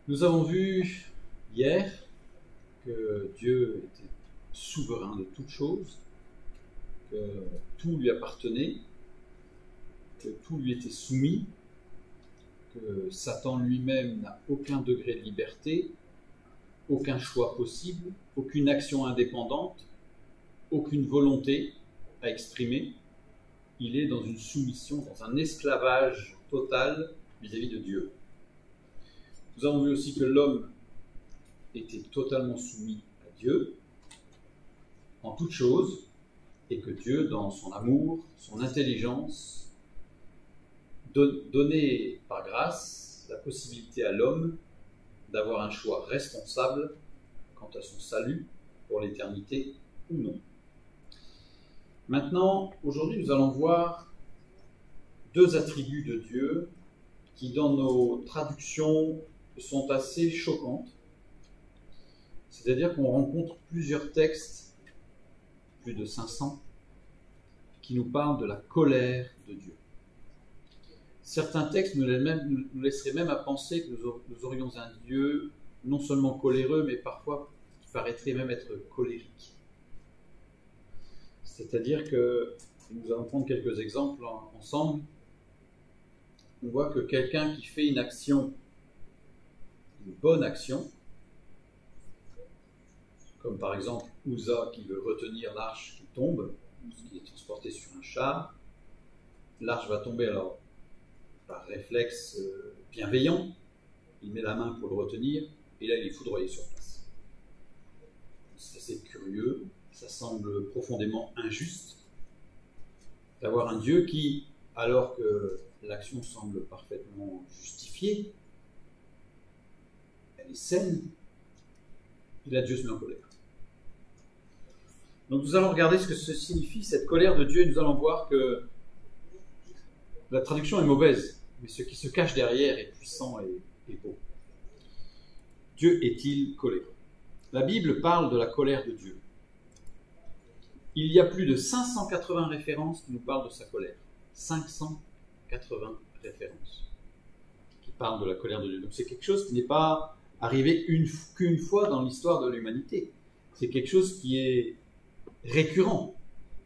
Nous avons vu hier que Dieu était souverain de toutes choses, que tout lui appartenait, que tout lui était soumis, que Satan lui-même n'a aucun degré de liberté, aucun choix possible, aucune action indépendante, aucune volonté à exprimer. Il est dans une soumission, dans un esclavage total vis-à-vis de Dieu. Nous avons vu aussi que l'homme était totalement soumis à Dieu en toutes choses, et que Dieu, dans son amour, son intelligence, donnait par grâce la possibilité à l'homme d'avoir un choix responsable quant à son salut pour l'éternité ou non. Maintenant, aujourd'hui, nous allons voir deux attributs de Dieu qui, dans nos traductions, sont assez choquantes. C'est-à-dire qu'on rencontre plusieurs textes, plus de 500, qui nous parlent de la colère de Dieu. Certains textes nous laisseraient même à penser que nous aurions un Dieu non seulement coléreux, mais parfois qui paraîtrait même être colérique. C'est-à-dire que, nous allons prendre quelques exemples ensemble, on voit que quelqu'un qui fait une action, une bonne action, comme par exemple Uza qui veut retenir l'arche qui tombe, qui est transportée sur un char, l'arche va tomber alors par réflexe bienveillant, il met la main pour le retenir, et là il est foudroyé sur place. C'est assez curieux, ça semble profondément injuste d'avoir un Dieu qui, alors que l'action semble parfaitement justifiée, elle est saine, et là Dieu se met en colère. Donc nous allons regarder ce que signifie cette colère de Dieu, et nous allons voir que la traduction est mauvaise, mais ce qui se cache derrière est puissant et beau. Dieu est-il coléreux? La Bible parle de la colère de Dieu. Il y a plus de 580 références qui nous parlent de sa colère. 580 références qui parlent de la colère de Dieu. Donc c'est quelque chose qui n'est pas arrivé qu'une fois dans l'histoire de l'humanité. C'est quelque chose qui est récurrent.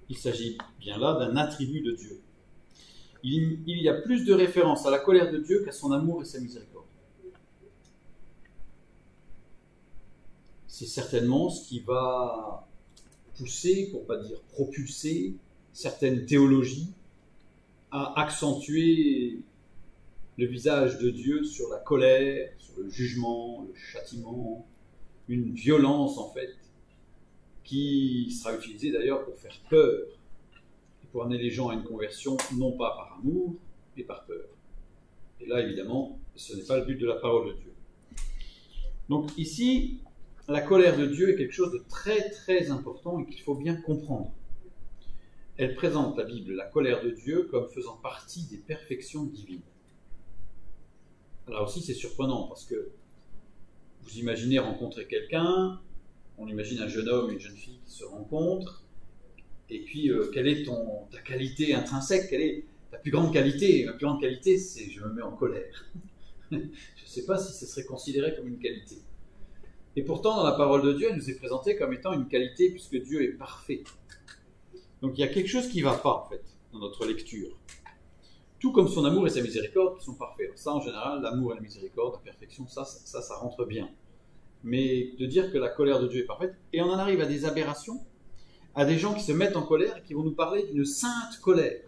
Il s'agit bien là d'un attribut de Dieu. Il y a plus de références à la colère de Dieu qu'à son amour et sa miséricorde. C'est certainement ce qui va pousser, pour ne pas dire propulser, certaines théologies à accentuer le visage de Dieu sur la colère, sur le jugement, le châtiment, une violence en fait, qui sera utilisée d'ailleurs pour faire peur, et pour amener les gens à une conversion, non pas par amour, mais par peur. Et là, évidemment, ce n'est pas le but de la parole de Dieu. Donc ici, la colère de Dieu est quelque chose de très très important et qu'il faut bien comprendre. Elle présente, la Bible, la colère de Dieu comme faisant partie des perfections divines. Là aussi, c'est surprenant parce que vous imaginez rencontrer quelqu'un, on imagine un jeune homme et une jeune fille qui se rencontrent, et puis quelle est ta qualité intrinsèque, quelle est ta plus grande qualité? Ma plus grande qualité, c'est je me mets en colère. Je ne sais pas si ce serait considéré comme une qualité. Et pourtant, dans la parole de Dieu, elle nous est présentée comme étant une qualité puisque Dieu est parfait. Donc il y a quelque chose qui ne va pas, en fait, dans notre lecture. Tout comme son amour et sa miséricorde qui sont parfaits. Alors ça, en général, l'amour et la miséricorde, la perfection, ça rentre bien. Mais de dire que la colère de Dieu est parfaite, et on en arrive à des aberrations, à des gens qui se mettent en colère et qui vont nous parler d'une sainte colère,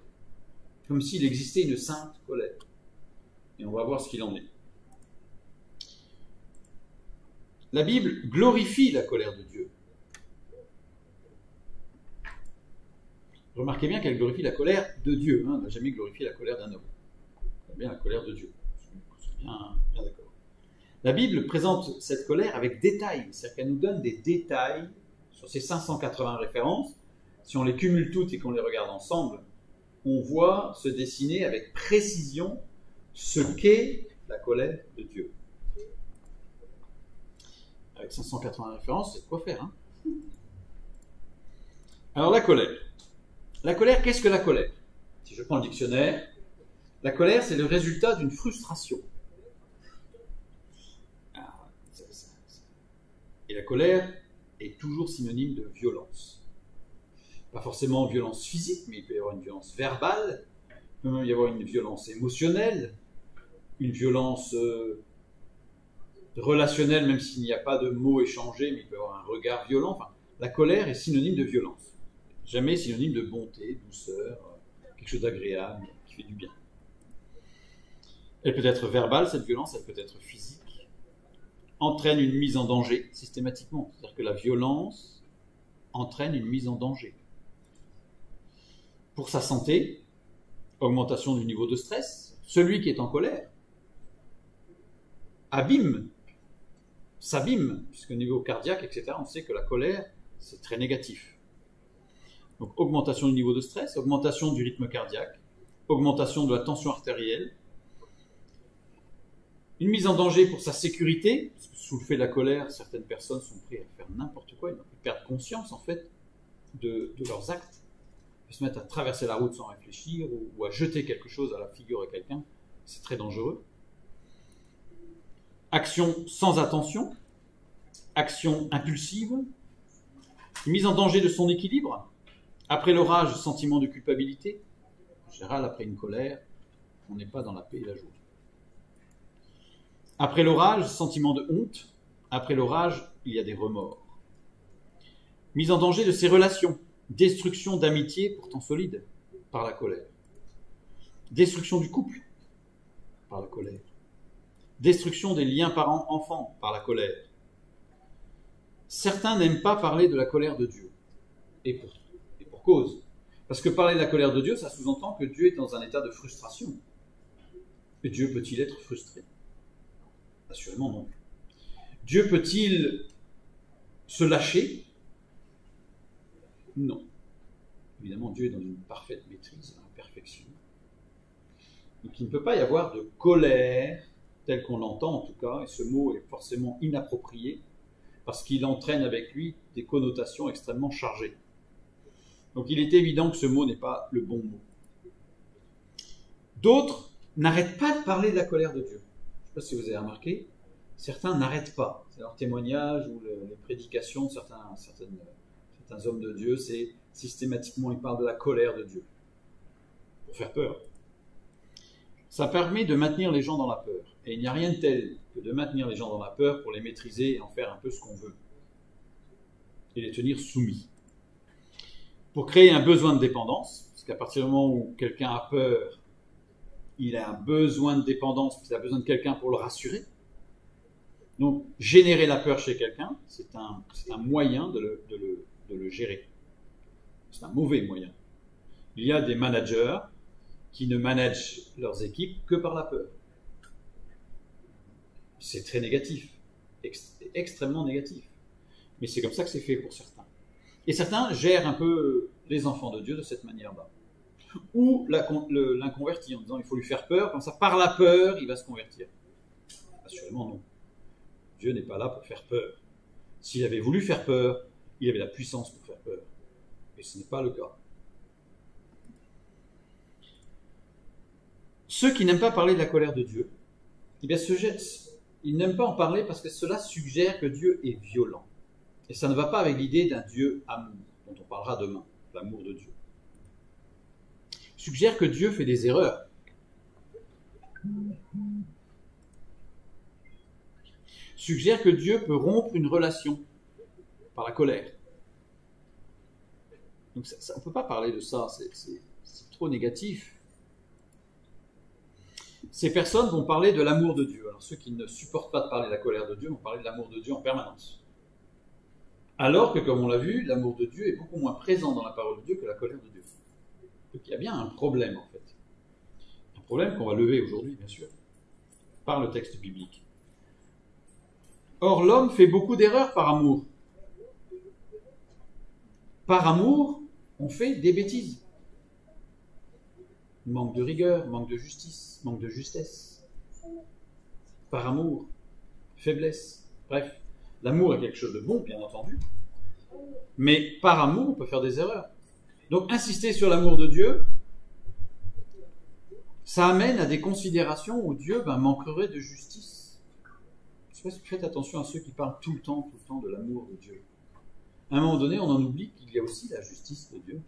comme s'il existait une sainte colère. Et on va voir ce qu'il en est. La Bible glorifie la colère de Dieu. Remarquez bien qu'elle glorifie la colère de Dieu. Elle n'a jamais glorifié la colère d'un homme. C'est bien la colère de Dieu. C'est bien d'accord. La Bible présente cette colère avec détail. C'est-à-dire qu'elle nous donne des détails sur ces 580 références. Si on les cumule toutes et qu'on les regarde ensemble, on voit se dessiner avec précision ce qu'est la colère de Dieu. Avec 580 références, c'est de quoi faire. Alors la colère. La colère, qu'est-ce que la colère? Si je prends le dictionnaire, la colère, c'est le résultat d'une frustration. Et la colère est toujours synonyme de violence. Pas forcément violence physique, mais il peut y avoir une violence verbale, il peut même y avoir une violence émotionnelle, une violence relationnelle, même s'il n'y a pas de mots échangés, mais il peut y avoir un regard violent. Enfin, la colère est synonyme de violence. Jamais synonyme de bonté, douceur, quelque chose d'agréable, qui fait du bien. Elle peut être verbale, cette violence, elle peut être physique, entraîne une mise en danger systématiquement. C'est-à-dire que la violence entraîne une mise en danger. Pour sa santé, augmentation du niveau de stress, celui qui est en colère s'abîme, puisqu'au niveau cardiaque, etc., on sait que la colère, c'est très négatif. Donc augmentation du niveau de stress, augmentation du rythme cardiaque, augmentation de la tension artérielle, une mise en danger pour sa sécurité, parce que sous le fait de la colère, certaines personnes sont prêtes à faire n'importe quoi, ils perdent conscience en fait de leurs actes, ils se mettent à traverser la route sans réfléchir, ou à jeter quelque chose à la figure de quelqu'un, c'est très dangereux. Action sans attention, action impulsive, mise en danger de son équilibre. Après l'orage, sentiment de culpabilité. En général, après une colère, on n'est pas dans la paix et la joie. Après l'orage, sentiment de honte. Après l'orage, il y a des remords. Mise en danger de ses relations. Destruction d'amitié pourtant solide par la colère. Destruction du couple par la colère. Destruction des liens parents-enfants par la colère. Certains n'aiment pas parler de la colère de Dieu. Et pour cause. Parce que parler de la colère de Dieu, ça sous-entend que Dieu est dans un état de frustration. Et Dieu peut-il être frustré? Assurément non. Dieu peut-il se lâcher? Non. Évidemment, Dieu est dans une parfaite maîtrise, une perfection. Donc il ne peut pas y avoir de colère, tel qu'on l'entend en tout cas, et ce mot est forcément inapproprié, parce qu'il entraîne avec lui des connotations extrêmement chargées. Donc il est évident que ce mot n'est pas le bon mot. D'autres n'arrêtent pas de parler de la colère de Dieu. Je ne sais pas si vous avez remarqué, certains n'arrêtent pas. C'est leur témoignage ou les prédications de certains hommes de Dieu, c'est systématiquement, ils parlent de la colère de Dieu, pour faire peur. Ça permet de maintenir les gens dans la peur. Et il n'y a rien de tel que de maintenir les gens dans la peur pour les maîtriser et en faire un peu ce qu'on veut. Et les tenir soumis. Pour créer un besoin de dépendance, parce qu'à partir du moment où quelqu'un a peur, il a un besoin de dépendance, parce qu'il a besoin de quelqu'un pour le rassurer. Donc, générer la peur chez quelqu'un, c'est un moyen de le gérer. C'est un mauvais moyen. Il y a des managers qui ne managent leurs équipes que par la peur. C'est très négatif, extrêmement négatif. Mais c'est comme ça que c'est fait pour certains. Et certains gèrent un peu les enfants de Dieu de cette manière-là. Ou l'inconverti, en disant il faut lui faire peur, comme ça, par la peur, il va se convertir. Assurément non. Dieu n'est pas là pour faire peur. S'il avait voulu faire peur, il avait la puissance pour faire peur. Et ce n'est pas le cas. Ceux qui n'aiment pas parler de la colère de Dieu, eh bien, ils n'aiment pas en parler parce que cela suggère que Dieu est violent. Et ça ne va pas avec l'idée d'un Dieu amour, dont on parlera demain, l'amour de Dieu. Suggère que Dieu fait des erreurs. Suggère que Dieu peut rompre une relation par la colère. Donc on ne peut pas parler de ça, c'est trop négatif. Ces personnes vont parler de l'amour de Dieu. Alors ceux qui ne supportent pas de parler de la colère de Dieu vont parler de l'amour de Dieu en permanence. Alors que, comme on l'a vu, l'amour de Dieu est beaucoup moins présent dans la parole de Dieu que la colère de Dieu. Donc il y a bien un problème en fait. Un problème qu'on va lever aujourd'hui, bien sûr, par le texte biblique. Or, l'homme fait beaucoup d'erreurs par amour. Par amour, on fait des bêtises. Manque de rigueur, manque de justice, manque de justesse. Par amour, faiblesse. Bref, l'amour est quelque chose de bon, bien entendu. Mais par amour, on peut faire des erreurs. Donc, insister sur l'amour de Dieu, ça amène à des considérations où Dieu manquerait de justice. faites attention à ceux qui parlent tout le temps de l'amour de Dieu. À un moment donné, on en oublie qu'il y a aussi la justice de Dieu.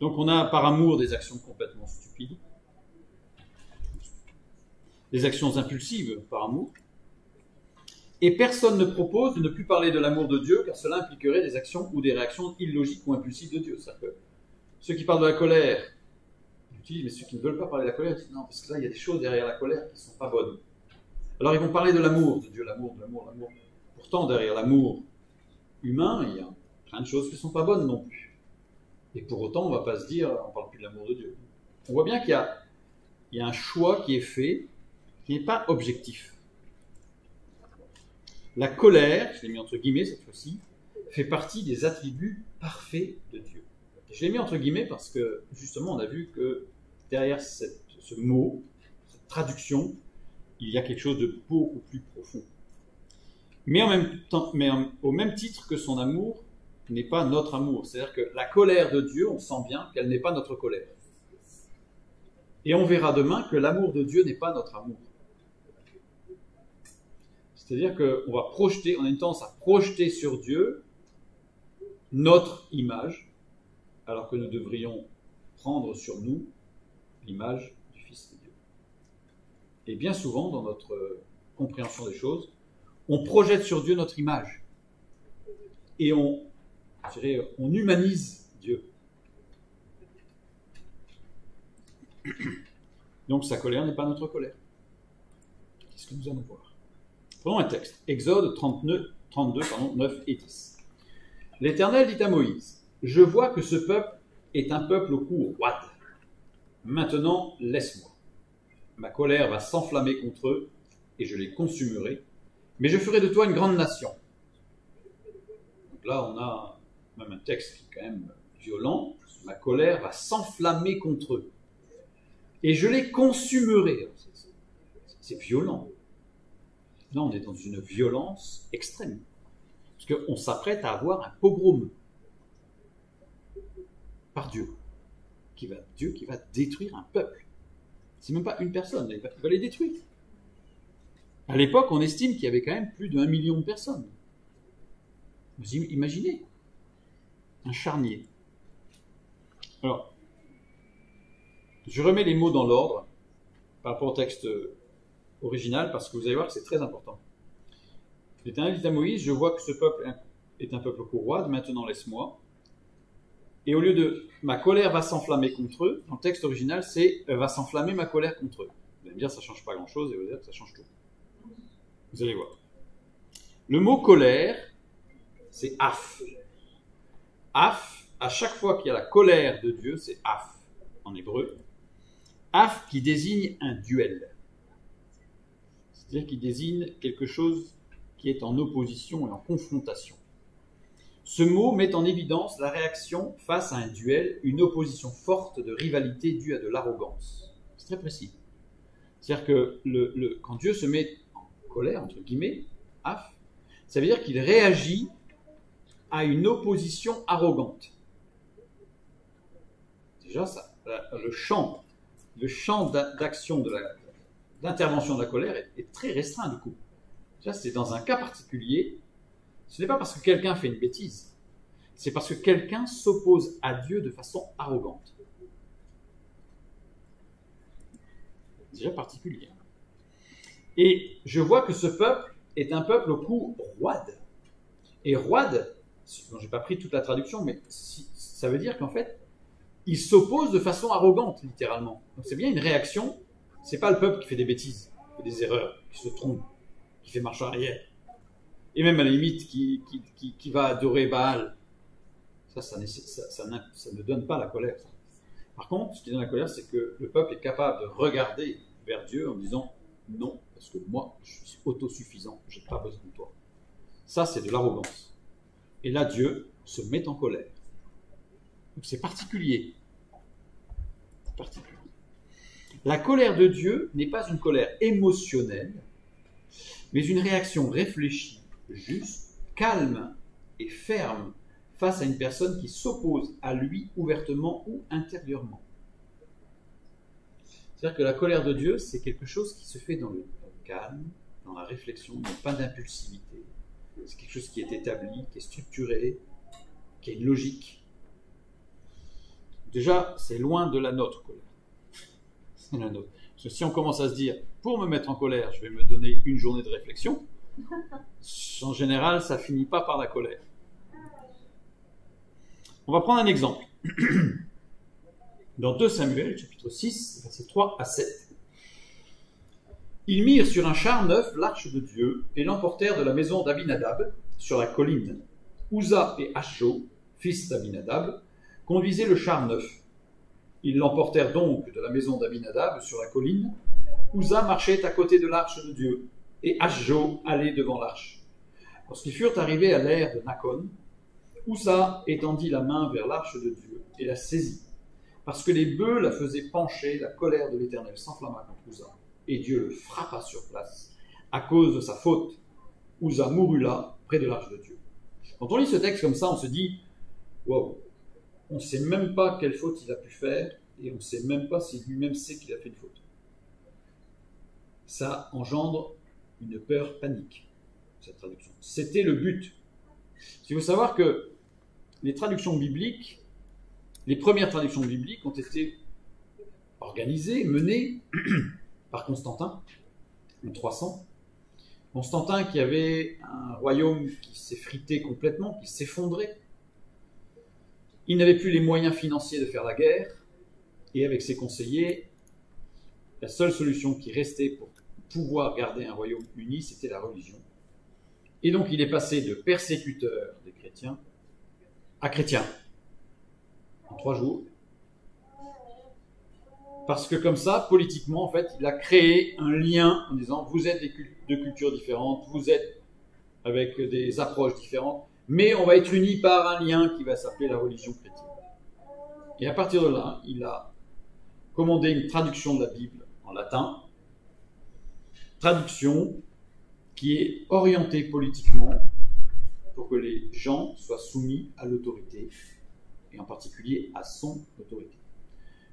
Donc on a par amour des actions complètement stupides, des actions impulsives par amour, et personne ne propose de ne plus parler de l'amour de Dieu, car cela impliquerait des actions ou des réactions illogiques ou impulsives de Dieu. C'est-à-dire que ceux qui parlent de la colère, mais ceux qui ne veulent pas parler de la colère, disent non, parce que là, il y a des choses derrière la colère qui ne sont pas bonnes. Alors ils vont parler de l'amour de Dieu, l'amour. Pourtant, derrière l'amour humain, il y a plein de choses qui ne sont pas bonnes non plus. Et pour autant, on ne va pas se dire, on ne parle plus de l'amour de Dieu. On voit bien qu'il y a un choix qui est fait, qui n'est pas objectif. La colère, je l'ai mis entre guillemets cette fois-ci, fait partie des attributs parfaits de Dieu. Et je l'ai mis entre guillemets parce que, justement, on a vu que derrière ce mot, cette traduction, il y a quelque chose de beaucoup plus profond. Mais au même titre que son amour n'est pas notre amour. C'est-à-dire que la colère de Dieu, on sent bien qu'elle n'est pas notre colère. Et on verra demain que l'amour de Dieu n'est pas notre amour. C'est-à-dire qu'on va projeter, on a une tendance à projeter sur Dieu notre image, alors que nous devrions prendre sur nous l'image du Fils de Dieu. Et bien souvent, dans notre compréhension des choses, on projette sur Dieu notre image. Et on humanise Dieu. Donc sa colère n'est pas notre colère. Qu'est-ce que nous allons voir ? Prenons un texte. Exode 32, 9 et 10. L'Éternel dit à Moïse, « Je vois que ce peuple est un peuple au cou roide. Maintenant, laisse-moi. Ma colère va s'enflammer contre eux, et je les consumerai, mais je ferai de toi une grande nation. » Donc là, on a même un texte qui est quand même violent. « Ma colère va s'enflammer contre eux, et je les consumerai. » C'est violent. Là, on est dans une violence extrême. Parce qu'on s'apprête à avoir un pogrom par Dieu. Dieu qui va détruire un peuple. C'est même pas une personne, il va les détruire. À l'époque, on estime qu'il y avait quand même plus d'1 million de personnes. Vous imaginez un charnier. Alors, je remets les mots dans l'ordre par rapport au texte original, parce que vous allez voir que c'est très important. L'Éternel dit à Moïse, « Je vois que ce peuple est un peuple roide, maintenant laisse-moi. » Et au lieu de « ma colère va s'enflammer contre eux », dans le texte original, c'est « va s'enflammer ma colère contre eux ». Vous allez me dire, ça ne change pas grand-chose, et vous allez dire que ça change tout. Vous allez voir. Le mot colère, c'est « af ». Af, à chaque fois qu'il y a la colère de Dieu, c'est « af » en hébreu. « Af » qui désigne un duel. C'est-à-dire qu'il désigne quelque chose qui est en opposition et en confrontation. Ce mot met en évidence la réaction face à un duel, une opposition forte de rivalité due à de l'arrogance. C'est très précis. C'est-à-dire que quand Dieu se met en colère, entre guillemets, af, ça veut dire qu'il réagit à une opposition arrogante. Déjà, le champ d'action d'intervention de la colère est très restreint du coup. Ça, c'est dans un cas particulier. Ce n'est pas parce que quelqu'un fait une bêtise, c'est parce que quelqu'un s'oppose à Dieu de façon arrogante. Déjà particulier. Et je vois que ce peuple est un peuple au cou roide. Et roide, bon, je n'ai pas pris toute la traduction, mais ça veut dire qu'en fait, il s'oppose de façon arrogante, littéralement. Donc c'est bien une réaction. C'est pas le peuple qui fait des bêtises, qui fait des erreurs, qui se trompe, qui fait marche arrière. Et même à la limite, qui va adorer Baal. Ça ne donne pas la colère. Par contre, ce qui donne la colère, c'est que le peuple est capable de regarder vers Dieu en disant « Non, parce que moi, je suis autosuffisant, je n'ai pas besoin de toi. » Ça, c'est de l'arrogance. Et là, Dieu se met en colère. Donc c'est particulier. La colère de Dieu n'est pas une colère émotionnelle, mais une réaction réfléchie, juste, calme et ferme face à une personne qui s'oppose à lui ouvertement ou intérieurement. C'est-à-dire que la colère de Dieu, c'est quelque chose qui se fait dans le calme, dans la réflexion, il n'y a pas d'impulsivité. C'est quelque chose qui est établi, qui est structuré, qui a une logique. Déjà, c'est loin de la nôtre, colère. C'est la nôtre. Parce que si on commence à se dire, pour me mettre en colère, je vais me donner une journée de réflexion, en général, ça finit pas par la colère. On va prendre un exemple. Dans 2 Samuel, chapitre 6, versets 3 à 7. Ils mirent sur un char neuf l'arche de Dieu et l'emportèrent de la maison d'Abinadab sur la colline. Uza et Acho, fils d'Abinadab, conduisaient le char neuf. Ils l'emportèrent donc de la maison d'Abinadab sur la colline. Uza marchait à côté de l'arche de Dieu et Acho allait devant l'arche. Lorsqu'ils furent arrivés à l'aire de Nakon, Uza étendit la main vers l'arche de Dieu et la saisit. Parce que les bœufs la faisaient pencher, la colère de l'Éternel s'enflamma contre Uza. Et Dieu le frappa sur place. À cause de sa faute, Uza mourut là, près de l'arche de Dieu. Quand on lit ce texte comme ça, on se dit, waouh, on ne sait même pas quelle faute il a pu faire, et on ne sait même pas si lui-même sait qu'il a fait une faute. Ça engendre une peur panique, cette traduction. C'était le but. Il faut savoir que les traductions bibliques, les premières traductions bibliques ont été organisées, menées par Constantin, en 300. Constantin qui avait un royaume qui s'effritait complètement, qui s'effondrait. Il n'avait plus les moyens financiers de faire la guerre, et avec ses conseillers, la seule solution qui restait pour pouvoir garder un royaume uni, c'était la religion. Et donc il est passé de persécuteur des chrétiens à chrétien, en 3 jours. Parce que comme ça, politiquement, en fait, il a créé un lien en disant, vous êtes de cultures différentes, vous êtes avec des approches différentes, mais on va être unis par un lien qui va s'appeler la religion chrétienne. Et à partir de là, il a commandé une traduction de la Bible en latin, traduction qui est orientée politiquement pour que les gens soient soumis à l'autorité, et en particulier à son autorité.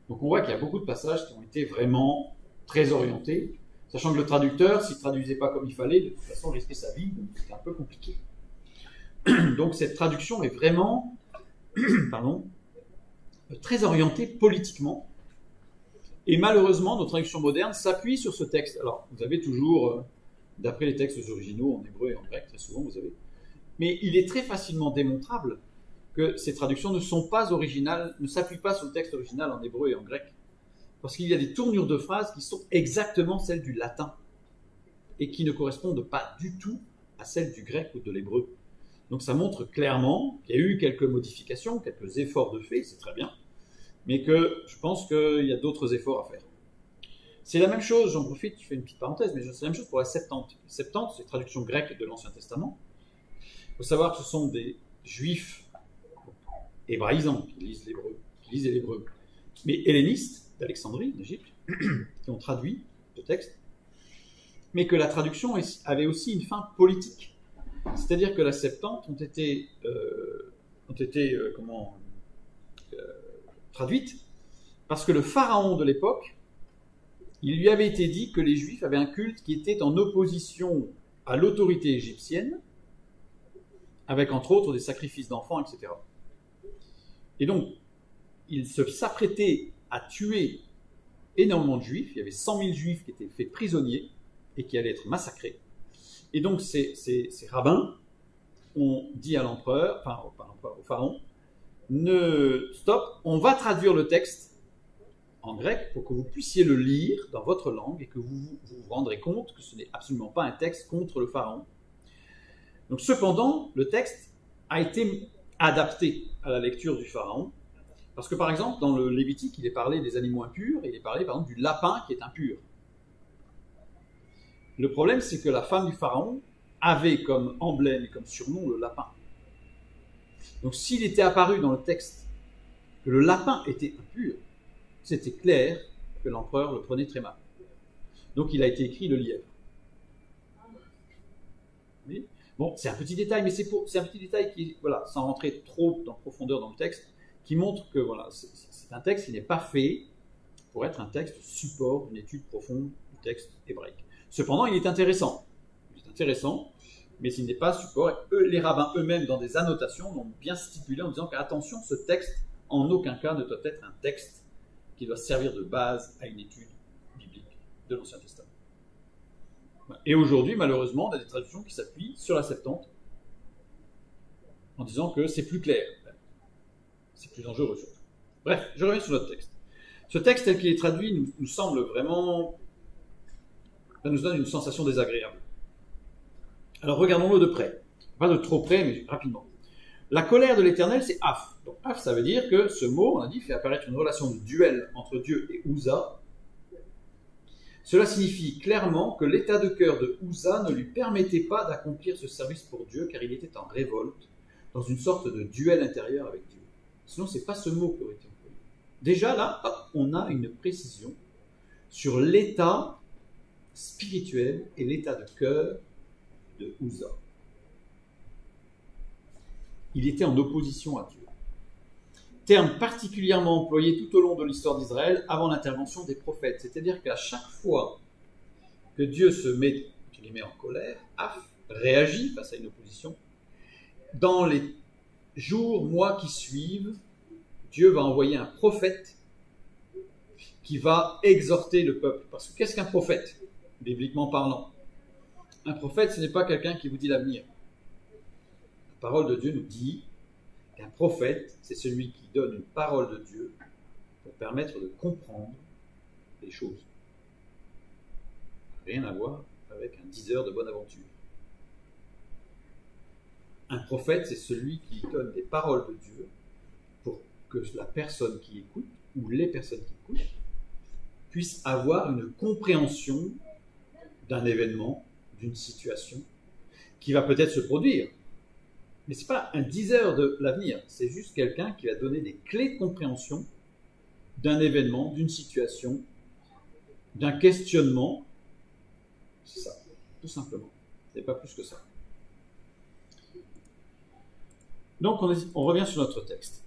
Donc on voit qu'il y a beaucoup de passages qui ont été vraiment très orientés, sachant que le traducteur, s'il ne traduisait pas comme il fallait, de toute façon risquait sa vie, donc c'était un peu compliqué. Donc cette traduction est vraiment très orientée politiquement, et malheureusement nos traductions modernes s'appuient sur ce texte. Alors vous avez toujours, d'après les textes originaux en hébreu et en grec, très souvent vous avez, mais il est très facilement démontrable que ces traductions ne sont pas originales, ne s'appuient pas sur le texte original en hébreu et en grec, parce qu'il y a des tournures de phrases qui sont exactement celles du latin, et qui ne correspondent pas du tout à celles du grec ou de l'hébreu. Donc ça montre clairement qu'il y a eu quelques modifications, quelques efforts de fait, c'est très bien, mais que je pense qu'il y a d'autres efforts à faire. C'est la même chose, j'en profite, je fais une petite parenthèse, mais c'est la même chose pour la Septante. La Septante, c'est une traduction grecque de l'Ancien Testament. Il faut savoir que ce sont des juifs hébraïsants qui lisaient l'hébreu, mais hellénistes d'Alexandrie, d'Égypte, qui ont traduit le texte, mais que la traduction avait aussi une fin politique. C'est-à-dire que la Septante ont été traduites parce que le pharaon de l'époque, il lui avait été dit que les Juifs avaient un culte qui était en opposition à l'autorité égyptienne, avec entre autres des sacrifices d'enfants, etc. Et donc, il s'apprêtait à tuer énormément de Juifs. Il y avait 100 000 Juifs qui étaient faits prisonniers et qui allaient être massacrés. Et donc, ces rabbins ont dit à l'empereur, enfin au pharaon, stop, on va traduire le texte en grec pour que vous puissiez le lire dans votre langue et que vous vous rendrez compte que ce n'est absolument pas un texte contre le pharaon. Donc, cependant, le texte a été adapté à la lecture du pharaon, parce que par exemple, dans le Lévitique, il est parlé des animaux impurs, et il est parlé par exemple du lapin qui est impur. Le problème, c'est que la femme du pharaon avait comme emblème et comme surnom le lapin. Donc s'il était apparu dans le texte que le lapin était impur, c'était clair que l'empereur le prenait très mal. Donc il a été écrit le lièvre. Oui. Bon, c'est un petit détail, mais c'est un petit détail qui, voilà, sans rentrer trop en profondeur dans le texte, qui montre que voilà, c'est un texte qui n'est pas fait pour être un texte support d'une étude profonde du texte hébraïque. Cependant, il est intéressant. Il est intéressant, mais il n'est pas support. Et les rabbins eux-mêmes, dans des annotations, l'ont bien stipulé en disant qu'attention, ce texte, en aucun cas, ne doit être un texte qui doit servir de base à une étude biblique de l'Ancien Testament. Et aujourd'hui, malheureusement, on a des traductions qui s'appuient sur la Septante en disant que c'est plus clair. C'est plus dangereux surtout. Bref, je reviens sur notre texte. Ce texte tel qu'il est traduit nous semble vraiment... Ça nous donne une sensation désagréable. Alors regardons-le de près. Pas de trop près, mais rapidement. La colère de l'Éternel, c'est Af. Donc Af, ça veut dire que ce mot, on a dit, fait apparaître une relation de duel entre Dieu et Uza. Cela signifie clairement que l'état de cœur de Uza ne lui permettait pas d'accomplir ce service pour Dieu, car il était en révolte, dans une sorte de duel intérieur avec Dieu. Sinon, ce n'est pas ce mot qui aurait été employé. Déjà là, hop, on a une précision sur l'état spirituel et l'état de cœur de Uza. Il était en opposition à Dieu. Terme particulièrement employé tout au long de l'histoire d'Israël avant l'intervention des prophètes. C'est-à-dire qu'à chaque fois que Dieu se met en colère, Af réagit face à une opposition. Dans les jours, mois qui suivent, Dieu va envoyer un prophète qui va exhorter le peuple. Parce que qu'est-ce qu'un prophète, bibliquement parlant? Un prophète, ce n'est pas quelqu'un qui vous dit l'avenir. La parole de Dieu nous dit qu'un prophète, c'est celui qui donne une parole de Dieu pour permettre de comprendre les choses. Rien à voir avec un diseur de bonne aventure. Un prophète, c'est celui qui donne des paroles de Dieu pour que la personne qui écoute, ou les personnes qui écoutent, puissent avoir une compréhension d'un événement, d'une situation, qui va peut-être se produire. Mais ce n'est pas un diseur de l'avenir, c'est juste quelqu'un qui va donner des clés de compréhension d'un événement, d'une situation, d'un questionnement. C'est ça, tout simplement. Ce n'est pas plus que ça. Donc on revient sur notre texte.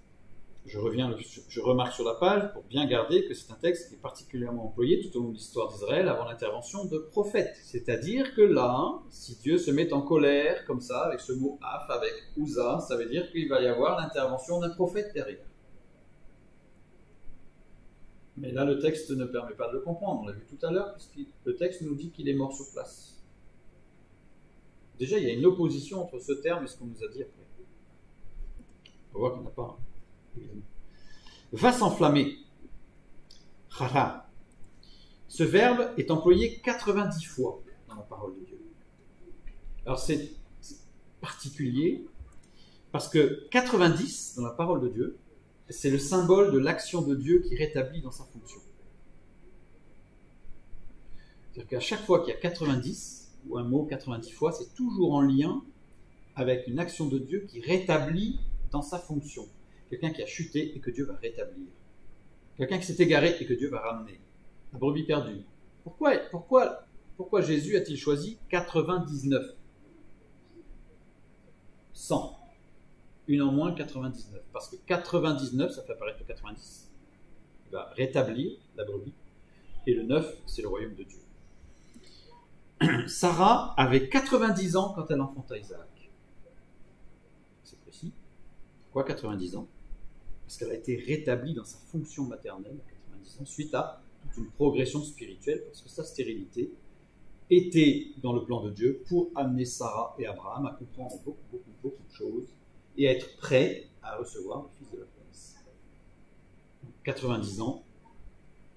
Je remarque sur la page pour bien garder que c'est un texte qui est particulièrement employé tout au long de l'histoire d'Israël avant l'intervention de prophètes. C'est-à-dire que là, si Dieu se met en colère comme ça, avec ce mot Af, avec Uza, ça veut dire qu'il va y avoir l'intervention d'un prophète derrière. Mais là, le texte ne permet pas de le comprendre. On l'a vu tout à l'heure, puisque le texte nous dit qu'il est mort sur place. Déjà, il y a une opposition entre ce terme et ce qu'on nous a dit après. On voit qu'il n'y en a pas. Va s'enflammer. Chara. Ce verbe est employé 90 fois dans la parole de Dieu. Alors c'est particulier parce que 90 dans la parole de Dieu, c'est le symbole de l'action de Dieu qui rétablit dans sa fonction. C'est-à-dire qu'à chaque fois qu'il y a 90, ou un mot 90 fois, c'est toujours en lien avec une action de Dieu qui rétablit dans sa fonction. Quelqu'un qui a chuté et que Dieu va rétablir. Quelqu'un qui s'est égaré et que Dieu va ramener. La brebis perdue. Pourquoi Jésus a-t-il choisi 99 100. Une en moins, 99. Parce que 99, ça fait apparaître le 90. Il va rétablir la brebis. Et le 9, c'est le royaume de Dieu. Sarah avait 90 ans quand elle enfanta Isaac. C'est précis. Pourquoi 90 ans? Parce qu'elle a été rétablie dans sa fonction maternelle à 90 ans, suite à toute une progression spirituelle, parce que sa stérilité était dans le plan de Dieu pour amener Sarah et Abraham à comprendre beaucoup de choses et à être prêts à recevoir le fils de la promesse. 90 ans,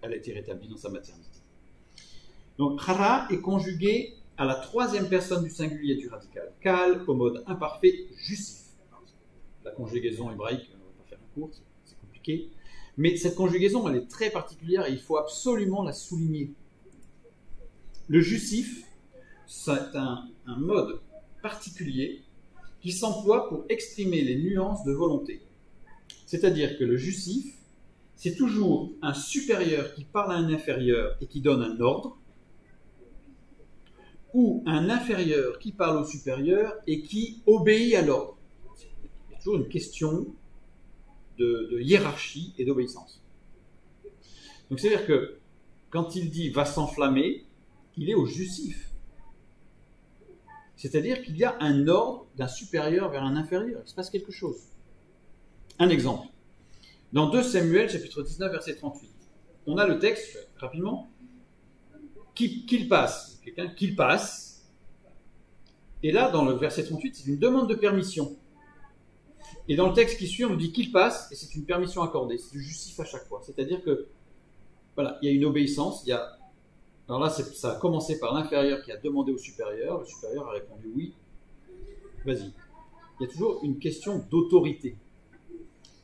elle a été rétablie dans sa maternité. Donc, Chara est conjugué à la troisième personne du singulier du radical. Kal au mode imparfait, justif. La conjugaison hébraïque, on ne va pas faire un cours, c'est compliqué. Mais cette conjugaison, elle est très particulière et il faut absolument la souligner. Le justif, c'est un mode particulier qui s'emploie pour exprimer les nuances de volonté. C'est-à-dire que le justif, c'est toujours un supérieur qui parle à un inférieur et qui donne un ordre, ou un inférieur qui parle au supérieur et qui obéit à l'ordre. Il y a toujours une question de hiérarchie et d'obéissance. Donc c'est-à-dire que quand il dit « va s'enflammer », il est au justif. C'est-à-dire qu'il y a un ordre d'un supérieur vers un inférieur. Il se passe quelque chose. Un exemple. Dans 2 Samuel, chapitre 19, verset 38, on a le texte, rapidement, qu'il passe. Quelqu'un qu'il passe. Et là, dans le verset 38, c'est une demande de permission. Et dans le texte qui suit, on nous dit qu'il passe, et c'est une permission accordée. C'est du justif à chaque fois. C'est-à-dire que, voilà, il y a une obéissance. Alors là, ça a commencé par l'inférieur qui a demandé au supérieur. Le supérieur a répondu oui. Vas-y. Il y a toujours une question d'autorité.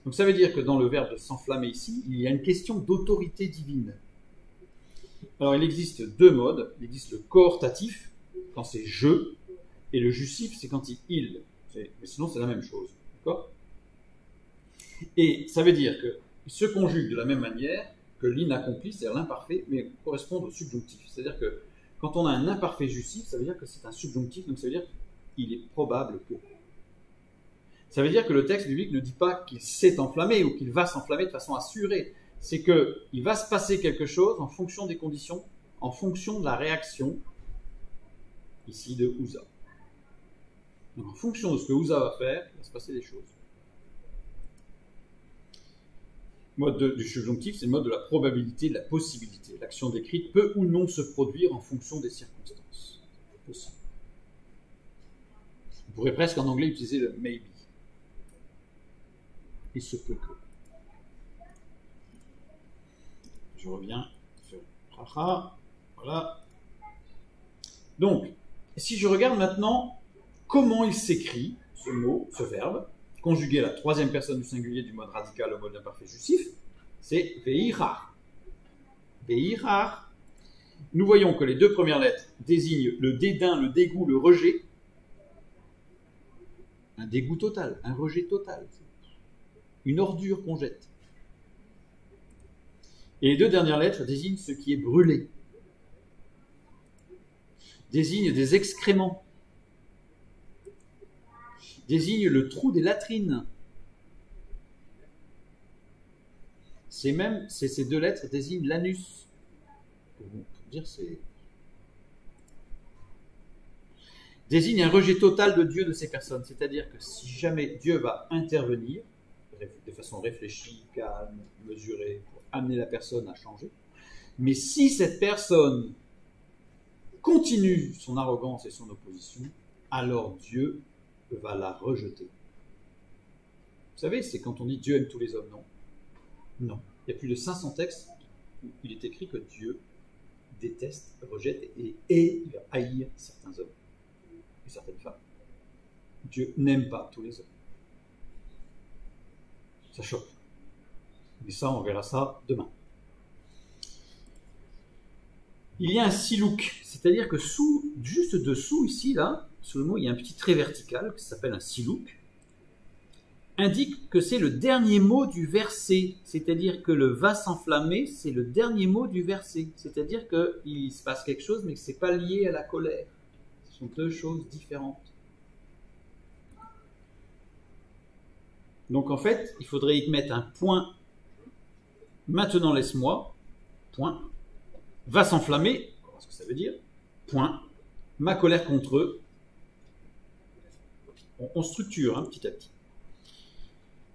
Donc ça veut dire que dans le verbe de s'enflammer ici, il y a une question d'autorité divine. Alors il existe 2 modes. Il existe le coortatif, quand c'est je, et le justif, c'est quand il. Mais sinon, c'est la même chose. D'accord ? Et ça veut dire qu'il se conjugue de la même manière que l'inaccompli, c'est-à-dire l'imparfait, mais correspond au subjonctif. C'est-à-dire que quand on a un imparfait justif, ça veut dire que c'est un subjonctif, donc ça veut dire qu'il est probable que. Ça veut dire que le texte biblique ne dit pas qu'il s'est enflammé ou qu'il va s'enflammer de façon assurée. C'est qu'il va se passer quelque chose en fonction des conditions, en fonction de la réaction, ici, de Uza. Donc en fonction de ce que Uza va faire, il va se passer des choses. Le mode du subjonctif, c'est le mode de la probabilité, de la possibilité. L'action décrite peut ou non se produire en fonction des circonstances. C'est possible. On pourrait presque en anglais utiliser le maybe. Il se peut que. Je reviens sur Raha. Voilà. Donc, si je regarde maintenant comment il s'écrit, ce mot, ce verbe, conjugué à la 3e personne du singulier du mode radical au mode imparfait justif, c'est veihar. Veihar. Nous voyons que les 2 premières lettres désignent le dédain, le dégoût, le rejet. Un dégoût total, un rejet total. Une ordure qu'on jette. Et les 2 dernières lettres désignent ce qui est brûlé. Désignent des excréments. Désignent le trou des latrines. Ces 2 lettres désignent l'anus. Pour dire, c'est. Désigne un rejet total de Dieu de ces personnes. C'est-à-dire que si jamais Dieu va intervenir, de façon réfléchie, calme, mesurée, pour amener la personne à changer. Mais si cette personne continue son arrogance et son opposition, alors Dieu va la rejeter. Vous savez, c'est quand on dit Dieu aime tous les hommes, non ? Non. Il y a plus de 500 textes où il est écrit que Dieu déteste, rejette et il va haïr certains hommes et certaines femmes. Dieu n'aime pas tous les hommes. Ça choque. Mais ça, on verra ça demain. Il y a un silouk, c'est-à-dire que juste dessous, ici, là, sous le mot, il y a un petit trait vertical qui s'appelle un silouk, indique que c'est le dernier mot du verset, c'est-à-dire que le va s'enflammer, c'est le dernier mot du verset, c'est-à-dire qu'il se passe quelque chose, mais que ce n'est pas lié à la colère. Ce sont 2 choses différentes. Donc en fait, il faudrait y mettre un point. Maintenant laisse-moi, point. Va s'enflammer, on va voir ce que ça veut dire, point. Ma colère contre eux. On structure petit à petit.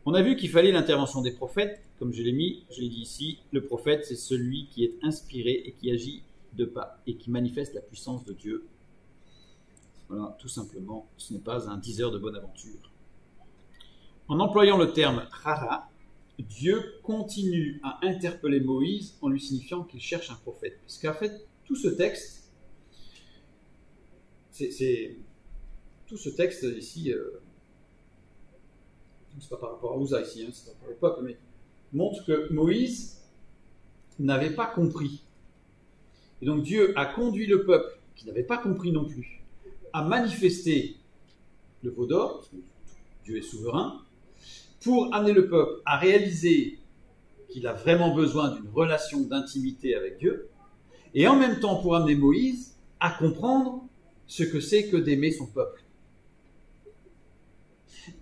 On a vu qu'il fallait l'intervention des prophètes, comme je l'ai dit ici, le prophète c'est celui qui est inspiré et qui agit de pas et qui manifeste la puissance de Dieu. Voilà, tout simplement, ce n'est pas un diseur de bonne aventure. En employant le terme « rara », Dieu continue à interpeller Moïse en lui signifiant qu'il cherche un prophète. Parce qu'en fait, tout ce texte ici, c'est pas par rapport à Uza ici, c'est par rapport au peuple, mais montre que Moïse n'avait pas compris. Et donc Dieu a conduit le peuple, qui n'avait pas compris non plus, à manifester le veau d'or, parce que Dieu est souverain, pour amener le peuple à réaliser qu'il a vraiment besoin d'une relation d'intimité avec Dieu, et en même temps pour amener Moïse à comprendre ce que c'est que d'aimer son peuple.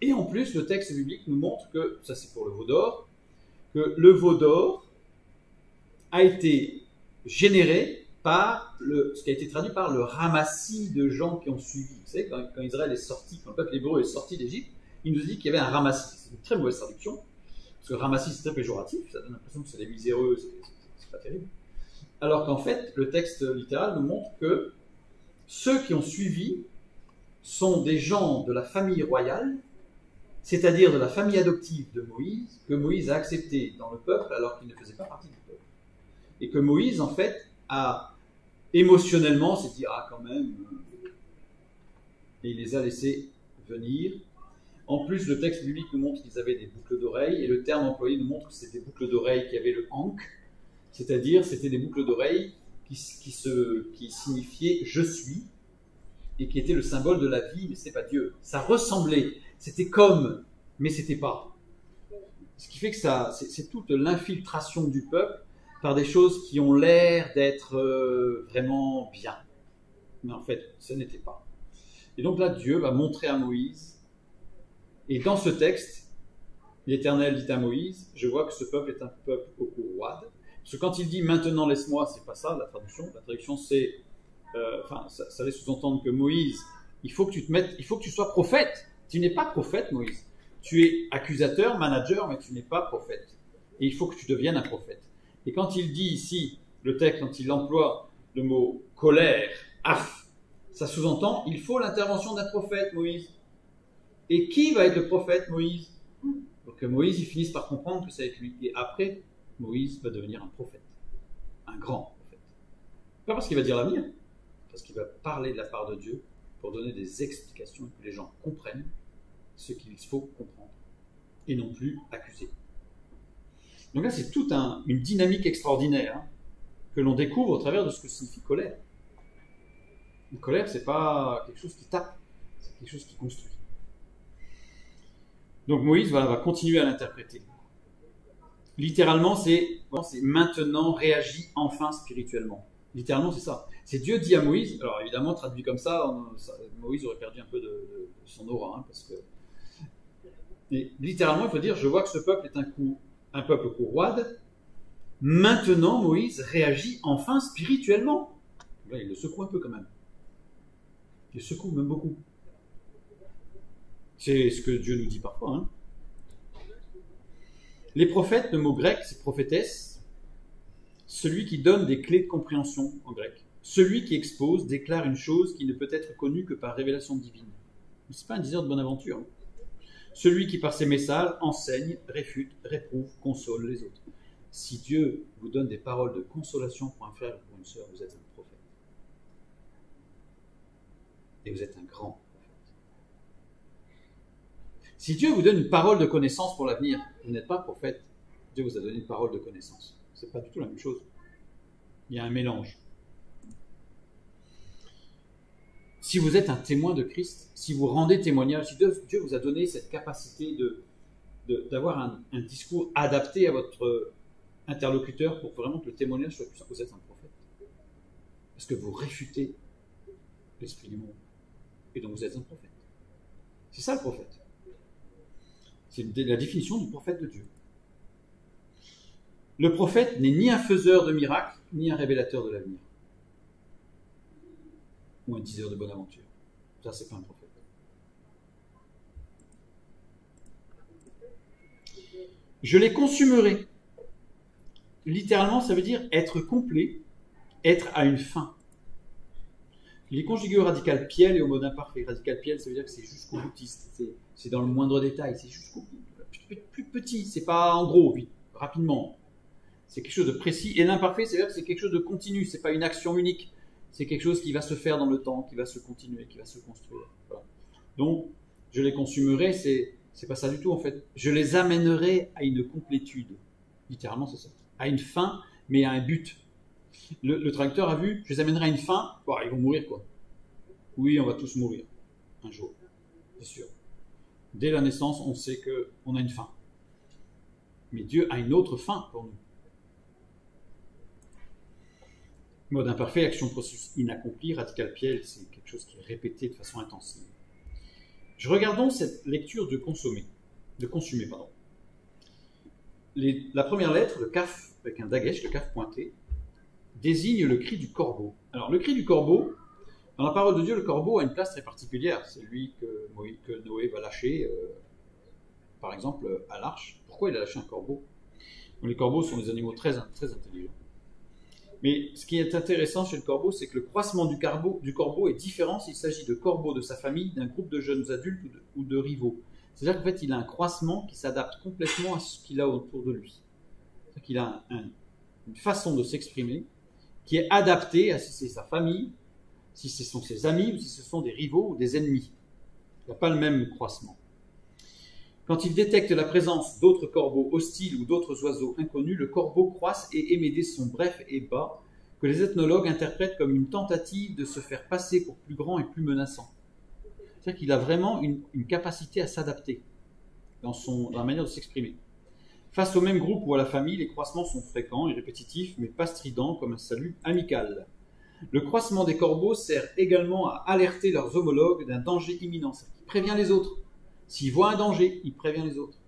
Et en plus, le texte biblique nous montre que, ça c'est pour le veau d'or, que le veau d'or a été généré par ce qui a été traduit par le ramassis de gens qui ont suivi. Vous savez, quand Israël est sorti, quand le peuple hébreu est sorti d'Égypte, il nous dit qu'il y avait un ramassis. C'est une très mauvaise traduction, parce que ramassis c'est très péjoratif, ça donne l'impression que c'est des miséreux, c'est pas terrible. Alors qu'en fait, le texte littéral nous montre que ceux qui ont suivi sont des gens de la famille royale, c'est-à-dire de la famille adoptive de Moïse, que Moïse a accepté dans le peuple alors qu'il ne faisait pas partie du peuple. Et que Moïse, en fait, a émotionnellement s'est dit « Ah, quand même !» Et il les a laissés venir. En plus, le texte biblique nous montre qu'ils avaient des boucles d'oreilles, et le terme employé nous montre que c'était des boucles d'oreilles qui avaient le hank, c'est-à-dire c'était des boucles d'oreilles qui signifiaient « je suis », et qui étaient le symbole de la vie, mais ce n'est pas Dieu. Ça ressemblait, c'était comme, mais ce n'était pas. Ce qui fait que c'est toute l'infiltration du peuple par des choses qui ont l'air d'être vraiment bien. Mais en fait, ce n'était pas. Et donc là, Dieu va montrer à Moïse, et dans ce texte, l'Éternel dit à Moïse, je vois que ce peuple est un peuple au cou roide. Parce que quand il dit maintenant laisse-moi, c'est pas ça la traduction. La traduction c'est, ça laisse sous-entendre que Moïse, il faut que tu sois prophète. Tu n'es pas prophète, Moïse. Tu es accusateur, manager, mais tu n'es pas prophète. Et il faut que tu deviennes un prophète. Et quand il dit ici, le texte, quand il emploie le mot colère, af, ça sous-entend, il faut l'intervention d'un prophète, Moïse. Et qui va être le prophète, Moïse? Pour que Moïse il finisse par comprendre que c'est avec lui. Et après, Moïse va devenir un prophète. Un grand prophète. Pas parce qu'il va dire l'avenir, parce qu'il va parler de la part de Dieu pour donner des explications et que les gens comprennent ce qu'il faut comprendre. Et non plus accuser. Donc là, c'est toute une dynamique extraordinaire que l'on découvre au travers de ce que signifie colère. Une colère, c'est pas quelque chose qui tape, c'est quelque chose qui construit. Donc Moïse va continuer à l'interpréter. Littéralement, c'est maintenant réagis enfin spirituellement. Littéralement, c'est ça. C'est Dieu dit à Moïse, alors évidemment, traduit comme ça, Moïse aurait perdu un peu de son aura, parce que... Et littéralement, il faut dire, je vois que ce peuple est un peuple roide. Maintenant, Moïse réagit enfin spirituellement. Là, il le secoue un peu quand même. Il le secoue même beaucoup. C'est ce que Dieu nous dit parfois. Les prophètes, le mot grec, c'est prophétesse, celui qui donne des clés de compréhension en grec. Celui qui expose, déclare une chose qui ne peut être connue que par révélation divine. Ce n'est pas un diseur de bonne aventure. Celui qui, par ses messages, enseigne, réfute, réprouve, console les autres. Si Dieu vous donne des paroles de consolation pour un frère ou pour une sœur, vous êtes un prophète. Et vous êtes un grand prophète. Si Dieu vous donne une parole de connaissance pour l'avenir, vous n'êtes pas prophète. Dieu vous a donné une parole de connaissance. Ce n'est pas du tout la même chose. Il y a un mélange. Si vous êtes un témoin de Christ, si vous rendez témoignage, si Dieu vous a donné cette capacité d'avoir un discours adapté à votre interlocuteur pour vraiment que le témoignage soit puissant, vous êtes un prophète. Parce que vous réfutez l'esprit du monde. Et donc vous êtes un prophète. C'est ça le prophète. C'est la définition du prophète de Dieu. Le prophète n'est ni un faiseur de miracles, ni un révélateur de l'avenir. Ou un diseur de bonne aventure. Ça, c'est pas un prophète. Je les consumerai. Littéralement, ça veut dire être complet, être à une fin. Il est conjugué au radical piel et au mode imparfait. Radical piel, ça veut dire que c'est jusqu'au boutiste. C'est dans le moindre détail. C'est jusqu'au plus petit. C'est pas en gros, vite, rapidement. C'est quelque chose de précis. Et l'imparfait, c'est-à-dire que c'est quelque chose de continu. C'est pas une action unique. C'est quelque chose qui va se faire dans le temps, qui va se continuer, qui va se construire. Voilà. Donc, je les consumerai, c'est pas ça du tout en fait. Je les amènerai à une complétude. Littéralement, c'est ça. À une fin, mais à un but. Le traducteur a vu, je les amènerai à une fin, bon, ils vont mourir quoi. Oui, on va tous mourir. Un jour. C'est sûr. Dès la naissance, on sait qu'on a une fin. Mais Dieu a une autre fin pour nous. Mode imparfait, action, processus inaccompli, radical piel, c'est quelque chose qui est répété de façon intensive. Regardons cette lecture de consumer. la première lettre, le kaf, avec un dagesh, le kaf pointé, désigne le cri du corbeau. Alors, le cri du corbeau, dans la parole de Dieu, le corbeau a une place très particulière. C'est lui que Noé va lâcher, par exemple, à l'arche. Pourquoi il a lâché un corbeau? Les corbeaux sont des animaux très, très intelligents. Mais ce qui est intéressant chez le corbeau, c'est que le croissement du corbeau est différent s'il s'agit de corbeaux de sa famille, d'un groupe de jeunes adultes ou de rivaux. C'est-à-dire qu'en fait, il a un croissement qui s'adapte complètement à ce qu'il a autour de lui. C'est-à-dire qu'il a une façon de s'exprimer qui est adaptée à si c'est sa famille, si ce sont ses amis ou si ce sont des rivaux ou des ennemis. Il n'a pas le même croissement. Quand il détecte la présence d'autres corbeaux hostiles ou d'autres oiseaux inconnus, le corbeau croisse et émet des sons brefs et bas que les ethnologues interprètent comme une tentative de se faire passer pour plus grand et plus menaçant. C'est-à-dire qu'il a vraiment une capacité à s'adapter dans la manière de s'exprimer. Face au même groupe ou à la famille, les croissements sont fréquents et répétitifs, mais pas stridents comme un salut amical. Le croissement des corbeaux sert également à alerter leurs homologues d'un danger imminent. Il prévient les autres. S'il voit un danger, il prévient les autres.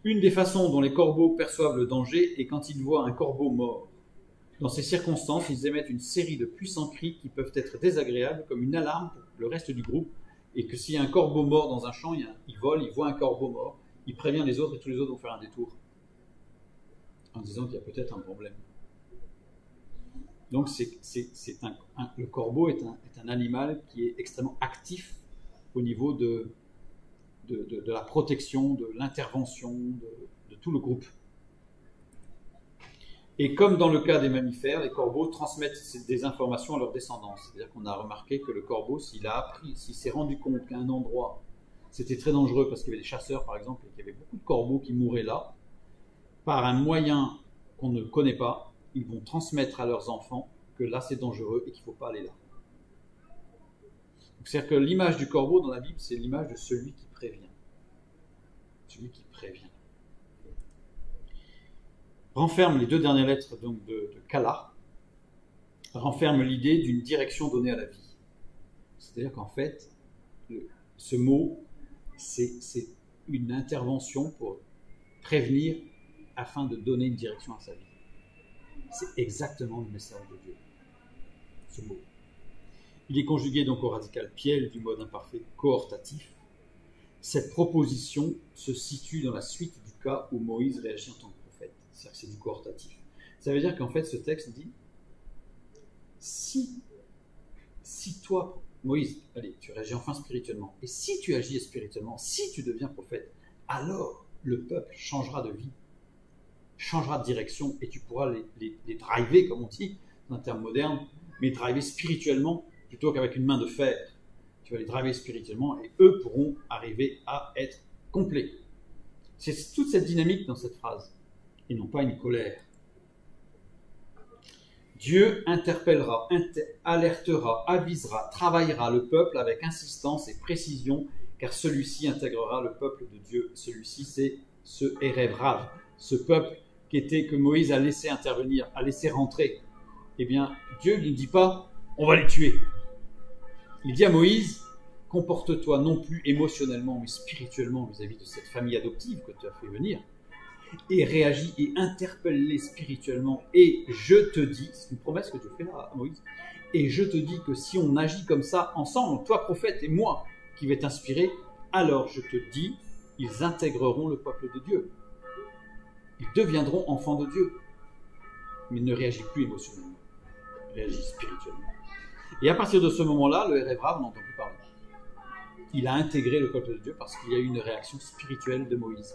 Une des façons dont les corbeaux perçoivent le danger est quand ils voient un corbeau mort. Dans ces circonstances, ils émettent une série de puissants cris qui peuvent être désagréables comme une alarme pour le reste du groupe, et que s'il y a un corbeau mort dans un champ, il vole, il voit un corbeau mort, il prévient les autres et tous les autres vont faire un détour en disant qu'il y a peut-être un problème. Donc le corbeau est un animal qui est extrêmement actif au niveau de la protection, de l'intervention de tout le groupe. Et comme dans le cas des mammifères, les corbeaux transmettent des informations à leur descendance. C'est-à-dire qu'on a remarqué que le corbeau, s'il s'est rendu compte qu'à un endroit, c'était très dangereux parce qu'il y avait des chasseurs, par exemple, et qu'il y avait beaucoup de corbeaux qui mouraient là, par un moyen qu'on ne connaît pas, ils vont transmettre à leurs enfants que là, c'est dangereux et qu'il ne faut pas aller là. C'est-à-dire que l'image du corbeau dans la Bible, c'est l'image de celui qui prévient. Celui qui prévient. Renferme les deux dernières lettres donc de Kala, renferme l'idée d'une direction donnée à la vie. C'est-à-dire qu'en fait, ce mot, c'est une intervention pour prévenir afin de donner une direction à sa vie. C'est exactement le message de Dieu, ce mot. Il est conjugué donc au radical piel du mode imparfait cohortatif. Cette proposition se situe dans la suite du cas où Moïse réagit en tant que prophète. C'est-à-dire que c'est du cohortatif. Ça veut dire qu'en fait, ce texte dit si toi, Moïse, allez, tu réagis enfin spirituellement, et si tu agis spirituellement, si tu deviens prophète, alors le peuple changera de vie, changera de direction, et tu pourras les driver, comme on dit, dans un terme moderne, mais driver spirituellement plutôt qu'avec une main de fer. Tu vas les driver spirituellement et eux pourront arriver à être complets. C'est toute cette dynamique dans cette phrase, et non pas une colère. Dieu interpellera, alertera, avisera, travaillera le peuple avec insistance et précision, car celui-ci intégrera le peuple de Dieu. Celui-ci, c'est ce Erev Rav, ce peuple que Moïse a laissé intervenir, a laissé rentrer. Eh bien, Dieu ne dit pas « on va les tuer ». Il dit à Moïse « comporte-toi non plus émotionnellement, mais spirituellement vis-à-vis de cette famille adoptive que tu as fait venir, et réagis et interpelle-les spirituellement. Et je te dis, c'est une promesse que Dieu fait là à Moïse, et je te dis que si on agit comme ça ensemble, toi prophète et moi qui vais t'inspirer, alors je te dis, ils intégreront le peuple de Dieu. Ils deviendront enfants de Dieu. Mais ne réagis plus émotionnellement, réagis spirituellement. Et à partir de ce moment-là, le Erev Rav, on n'entend plus parler. Il a intégré le peuple de Dieu parce qu'il y a eu une réaction spirituelle de Moïse.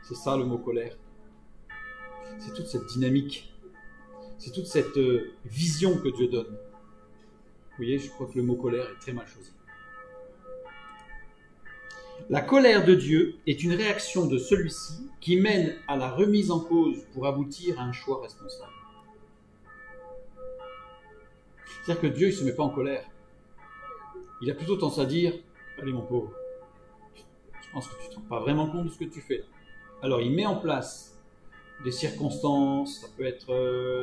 C'est ça le mot colère. C'est toute cette dynamique. C'est toute cette vision que Dieu donne. Vous voyez, je crois que le mot colère est très mal choisi. La colère de Dieu est une réaction de celui-ci qui mène à la remise en cause pour aboutir à un choix responsable. C'est-à-dire que Dieu, il ne se met pas en colère. Il a plutôt tendance à dire « Allez mon pauvre, je pense que tu ne te rends pas vraiment compte de ce que tu fais. » Alors il met en place des circonstances, ça peut être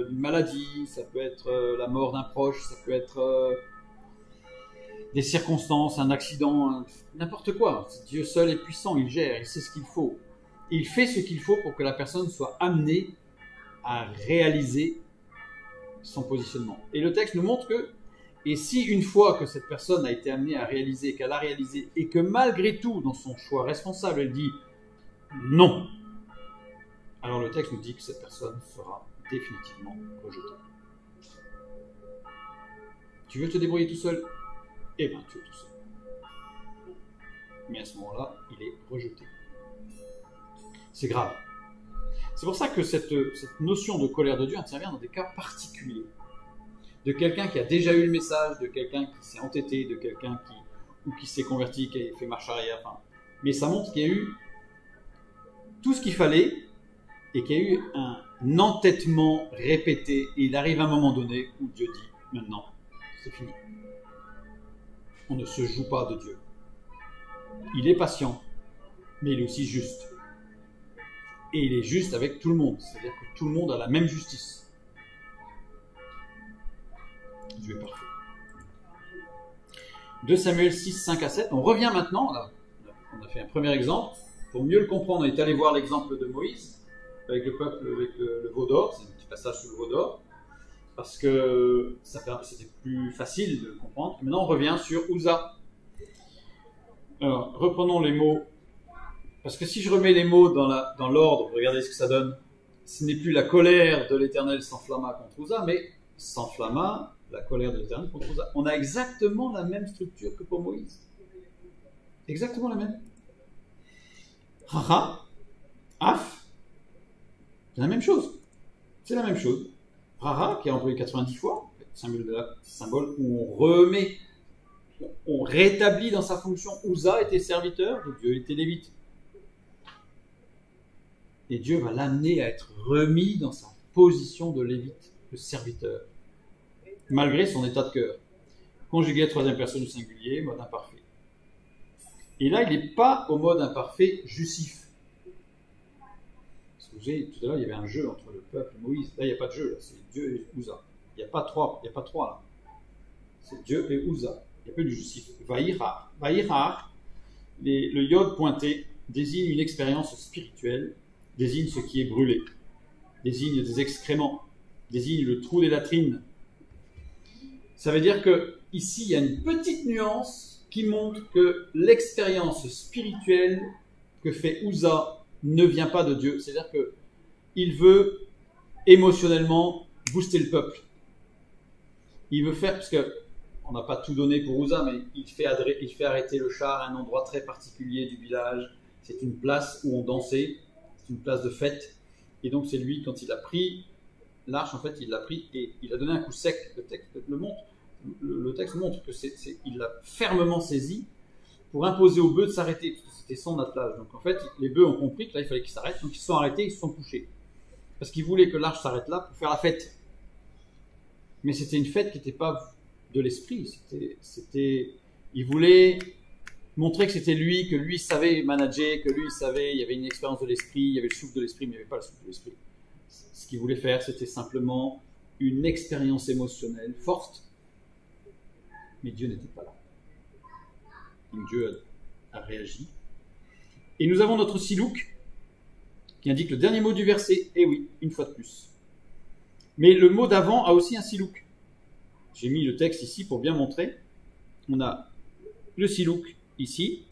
une maladie, ça peut être la mort d'un proche, ça peut être des circonstances, un accident, n'importe quoi. Dieu seul est puissant, il gère, il sait ce qu'il faut. il fait ce qu'il faut pour que la personne soit amenée à réaliser son positionnement. Et le texte nous montre que, et si une fois que cette personne a été amenée à réaliser, qu'elle a réalisé, et que malgré tout, dans son choix responsable, elle dit non, alors le texte nous dit que cette personne sera définitivement rejetée. Tu veux te débrouiller tout seul? Eh bien, tu es tout seul. Mais à ce moment-là, il est rejeté. C'est grave. C'est pour ça que cette notion de colère de Dieu intervient dans des cas particuliers. De quelqu'un qui a déjà eu le message, de quelqu'un qui s'est entêté, de quelqu'un qui s'est converti, qui a fait marche arrière. Enfin, mais ça montre qu'il y a eu tout ce qu'il fallait et qu'il y a eu un entêtement répété. Et il arrive un moment donné où Dieu dit, maintenant, c'est fini. On ne se joue pas de Dieu. Il est patient, mais il est aussi juste. Et il est juste avec tout le monde. C'est-à-dire que tout le monde a la même justice. Dieu est parfait. 2 Samuel 6, 5 à 7. On revient maintenant. Là, on a fait un premier exemple. Pour mieux le comprendre, on est allé voir l'exemple de Moïse avec le peuple, avec le veau d'or. C'est un petit passage sur le veau d'or. Parce que c'était plus facile de le comprendre. Maintenant, on revient sur Uza. Alors, reprenons les mots. Parce que si je remets les mots dans l'ordre, regardez ce que ça donne. Ce n'est plus la colère de l'Éternel s'enflamma contre Uza, mais s'enflamma la colère de l'Éternel contre Uza. On a exactement la même structure que pour Moïse. Exactement la même. Raha, Af, c'est la même chose. C'est la même chose. Raha, qui est employé 90 fois, symbole où on rétablit dans sa fonction. Uza était serviteur de Dieu, il était lévite. Et Dieu va l'amener à être remis dans sa position de lévite, de serviteur, malgré son état de cœur. Conjugué à troisième personne du singulier, mode imparfait. Et là, il n'est pas au mode imparfait justif. Parce que vous savez, tout à l'heure, il y avait un jeu entre le peuple et Moïse. Là, il n'y a pas de jeu, là, c'est Dieu et Uza. Il n'y a pas trois là. C'est Dieu et Uza. Il n'y a pas de justif. Vaïrar. Vaïrar, le yod pointé désigne une expérience spirituelle, désigne ce qui est brûlé, désigne des excréments, désigne le trou des latrines. Ça veut dire que ici il y a une petite nuance qui montre que l'expérience spirituelle que fait Uza ne vient pas de Dieu. C'est-à-dire que il veut émotionnellement booster le peuple. Il veut faire, parce que on n'a pas tout donné pour Uza, mais il fait arrêter le char à un endroit très particulier du village. C'est une place où on dansait. C'est une place de fête, et donc c'est lui, quand il a pris l'arche, en fait, il l'a pris et il a donné un coup sec. Le texte montre que il l'a fermement saisi pour imposer aux bœufs de s'arrêter, parce que c'était son attelage. Donc en fait, les bœufs ont compris que là, il fallait qu'ils s'arrêtent, donc ils se sont arrêtés, ils se sont couchés. Parce qu'ils voulaient que l'arche s'arrête là pour faire la fête. Mais c'était une fête qui n'était pas de l'esprit. Il voulait montrer que c'était lui, que lui savait manager, que lui savait, il y avait une expérience de l'esprit, il y avait le souffle de l'esprit, mais il n'y avait pas le souffle de l'esprit. Ce qu'il voulait faire, c'était simplement une expérience émotionnelle forte, mais Dieu n'était pas là. Donc Dieu a réagi. Et nous avons notre silouk, qui indique le dernier mot du verset, et oui, une fois de plus. Mais le mot d'avant a aussi un silouk. J'ai mis le texte ici pour bien montrer. On a le silouk ici,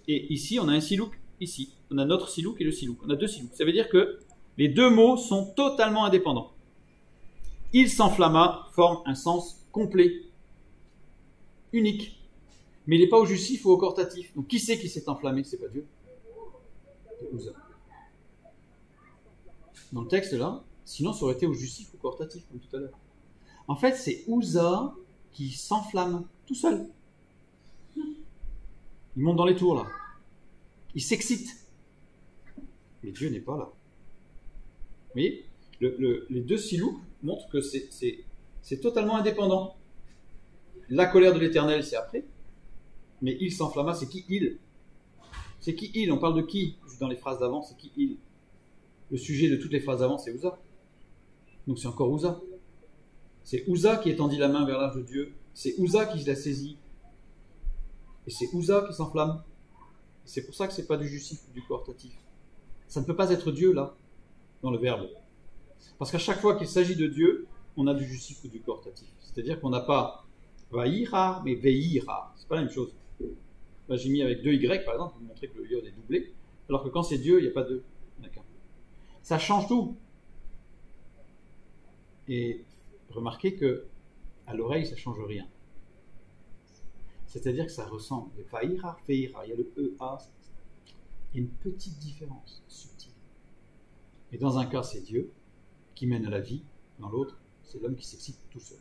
et ici on a un silouk ici. On a notre silouk et le silouk. On a deux silouks. Ça veut dire que les deux mots sont totalement indépendants. Il s'enflamma forme un sens complet, unique. Mais il n'est pas au justif ou au cortatif. Donc qui c'est qui s'est enflammé? C'est pas Dieu. C'est Uza. Dans le texte là, sinon ça aurait été au justif ou au cortatif, comme tout à l'heure. En fait, c'est Uza qui s'enflamme tout seul. Il monte dans les tours, là. Il s'excite. Mais Dieu n'est pas là. Vous voyez, les deux silouks montrent que c'est totalement indépendant. La colère de l'Éternel, c'est après. Mais il s'enflamma, c'est qui il? C'est qui il? On parle de qui dans les phrases d'avant? C'est qui il? Le sujet de toutes les phrases d'avant, c'est Uza. Donc c'est encore Uza. C'est Uza qui étendit la main vers l'arche de Dieu. C'est Uza qui l'a saisi. Et c'est Uza qui s'enflamme. C'est pour ça que ce n'est pas du justif ou du coortatif. Ça ne peut pas être Dieu, là, dans le verbe. Parce qu'à chaque fois qu'il s'agit de Dieu, on a du justif ou du coortatif. C'est-à-dire qu'on n'a pas vaïra, mais veïra. C'est pas la même chose. Là, j'ai mis avec 2 Y, par exemple, pour montrer que le iode est doublé. Alors que quand c'est Dieu, il n'y a pas 2. D'accord. Ça change tout. Et remarquez que à l'oreille, ça ne change rien. C'est-à-dire que ça ressemble. Vaïra, veïra. Il y a le EA. Il y a une petite différence subtile. Et dans un cas, c'est Dieu qui mène à la vie. Dans l'autre, c'est l'homme qui s'excite tout seul,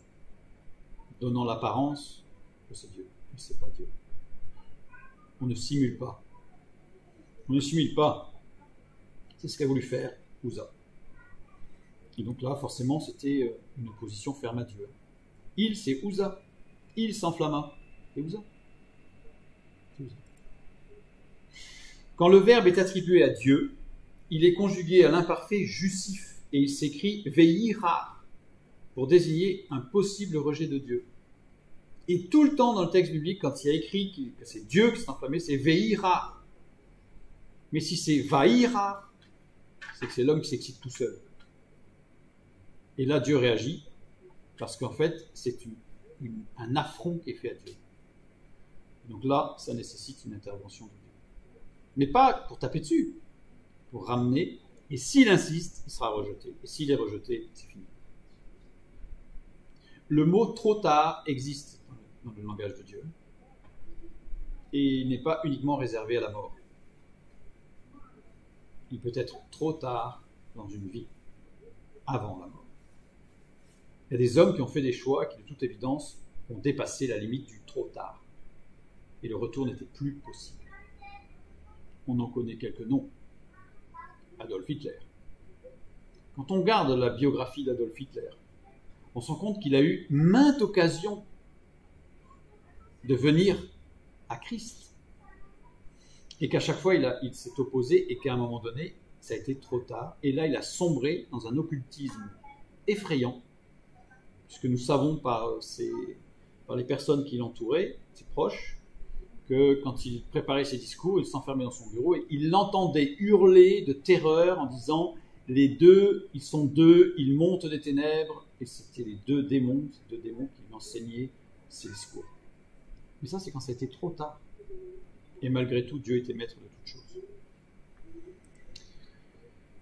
donnant l'apparence que c'est Dieu. Mais ce n'est pas Dieu. On ne simule pas. On ne simule pas. C'est ce qu'a voulu faire Uza. Et donc là, forcément, c'était une opposition ferme à Dieu. Il, c'est Uza. Il s'enflamma. C'est Uza. C'est Uza. Quand le verbe est attribué à Dieu, il est conjugué à l'imparfait justif et il s'écrit veïra pour désigner un possible rejet de Dieu. Et tout le temps dans le texte biblique, quand il y a écrit que c'est Dieu qui s'est enflammé, c'est veïra. Mais si c'est vaïra, c'est que c'est l'homme qui s'excite tout seul. Et là, Dieu réagit parce qu'en fait, c'est un affront qui est fait à Dieu. Donc là, ça nécessite une intervention de Dieu. Mais pas pour taper dessus, pour ramener. Et s'il insiste, il sera rejeté. Et s'il est rejeté, c'est fini. Le mot trop tard existe dans le langage de Dieu. Et il n'est pas uniquement réservé à la mort. Il peut être trop tard dans une vie, avant la mort. Il y a des hommes qui ont fait des choix qui, de toute évidence, ont dépassé la limite du trop tard. Et le retour n'était plus possible. On en connaît quelques noms. Adolf Hitler. Quand on regarde la biographie d'Adolf Hitler, on se rend compte qu'il a eu maintes occasions de venir à Christ. Et qu'à chaque fois, il s'est opposé et qu'à un moment donné, ça a été trop tard. Et là, il a sombré dans un occultisme effrayant, puisque nous savons par les personnes qui l'entouraient, ses proches, que quand il préparait ses discours, il s'enfermait dans son bureau et il l'entendait hurler de terreur en disant « Les deux, ils sont deux, ils montent des ténèbres ». Et c'était les deux démons qui lui enseignaient ses discours. Mais ça, c'est quand ça a été trop tard. Et malgré tout, Dieu était maître de toutes choses.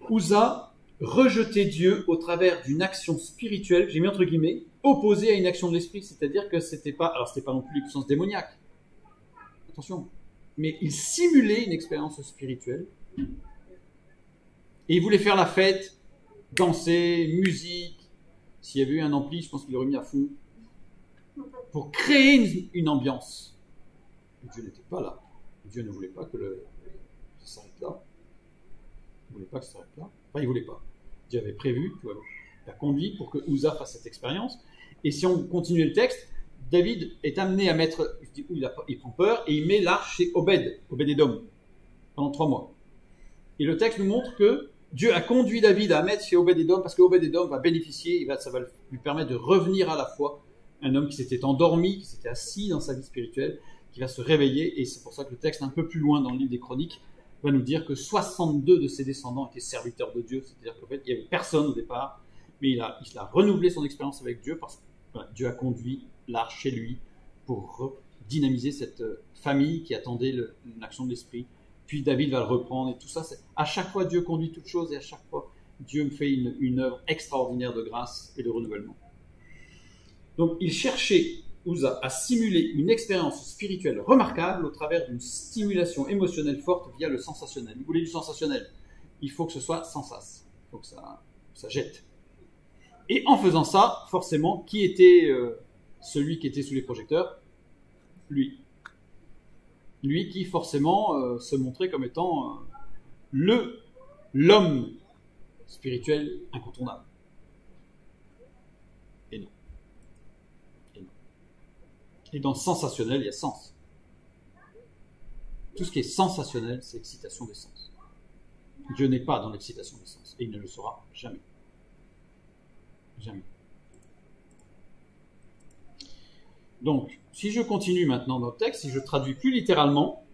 Uza rejetait Dieu au travers d'une action spirituelle, j'ai mis entre guillemets, opposée à une action de l'esprit. C'est-à-dire que c'était pas non plus les puissances démoniaques. Attention. Mais il simulait une expérience spirituelle. Et il voulait faire la fête, danser, musique. S'il y avait eu un ampli, je pense qu'il l'aurait mis à fond. Pour créer une ambiance. Et Dieu n'était pas là. Dieu ne voulait pas que ça s'arrête là. Il ne voulait pas que ça s'arrête là. Enfin, il ne voulait pas. Dieu avait prévu, il a conduit pour que Uza fasse cette expérience. Et si on continue le texte, David est amené à mettre, il prend peur, et il met l'arche chez Obed-Edom, pendant 3 mois. Et le texte nous montre que Dieu a conduit David à mettre chez Obed-Edom, parce que Obed-Edom va bénéficier, ça va lui permettre de revenir à la foi. Un homme qui s'était endormi, qui s'était assis dans sa vie spirituelle, qui va se réveiller, et c'est pour ça que le texte un peu plus loin dans le livre des Chroniques va nous dire que 62 de ses descendants étaient serviteurs de Dieu, c'est-à-dire qu'en fait il n'y avait personne au départ, mais il a renouvelé son expérience avec Dieu, parce que Dieu a conduit l'arche chez lui pour dynamiser cette famille qui attendait l'action de l'esprit. Puis David va le reprendre, et tout ça, à chaque fois Dieu conduit toutes choses, et à chaque fois Dieu fait une œuvre extraordinaire de grâce et de renouvellement. Donc il cherchait, Uza, à simuler une expérience spirituelle remarquable au travers d'une stimulation émotionnelle forte via le sensationnel. Il voulait du sensationnel. Il faut que ce soit sans sas. Il faut que ça jette. Et en faisant ça, forcément, qui était celui qui était sous les projecteurs? Lui. Lui qui, forcément, se montrait comme étant l'homme spirituel incontournable. Et non. Et dans le sensationnel, il y a sens. Tout ce qui est sensationnel, c'est excitation des sens. Dieu n'est pas dans l'excitation des sens. Et il ne le sera jamais. Jamais. Donc, si je continue maintenant dans le texte, si je traduis plus littéralement,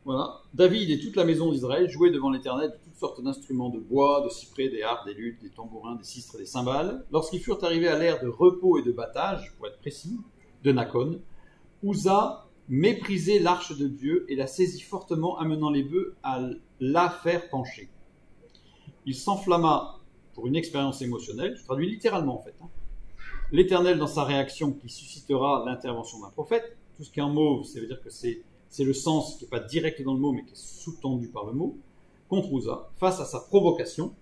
Voilà. David et toute la maison d'Israël jouaient devant l'Éternel de toutes sortes d'instruments de bois, de cyprès, des harpes, des luttes, des tambourins, des sistres, des cymbales. Lorsqu'ils furent arrivés à l'ère de repos et de battage, pour être précis, de Nakon, Uza méprisait l'arche de Dieu et la saisit fortement, amenant les bœufs à la faire pencher. Il s'enflamma pour une expérience émotionnelle, je traduis littéralement en fait. L'Éternel, dans sa réaction qui suscitera l'intervention d'un prophète, tout ce qui est en mauve, ça veut dire que c'est le sens qui n'est pas direct dans le mot, mais qui est sous-tendu par le mot, contre Uza, face à sa provocation,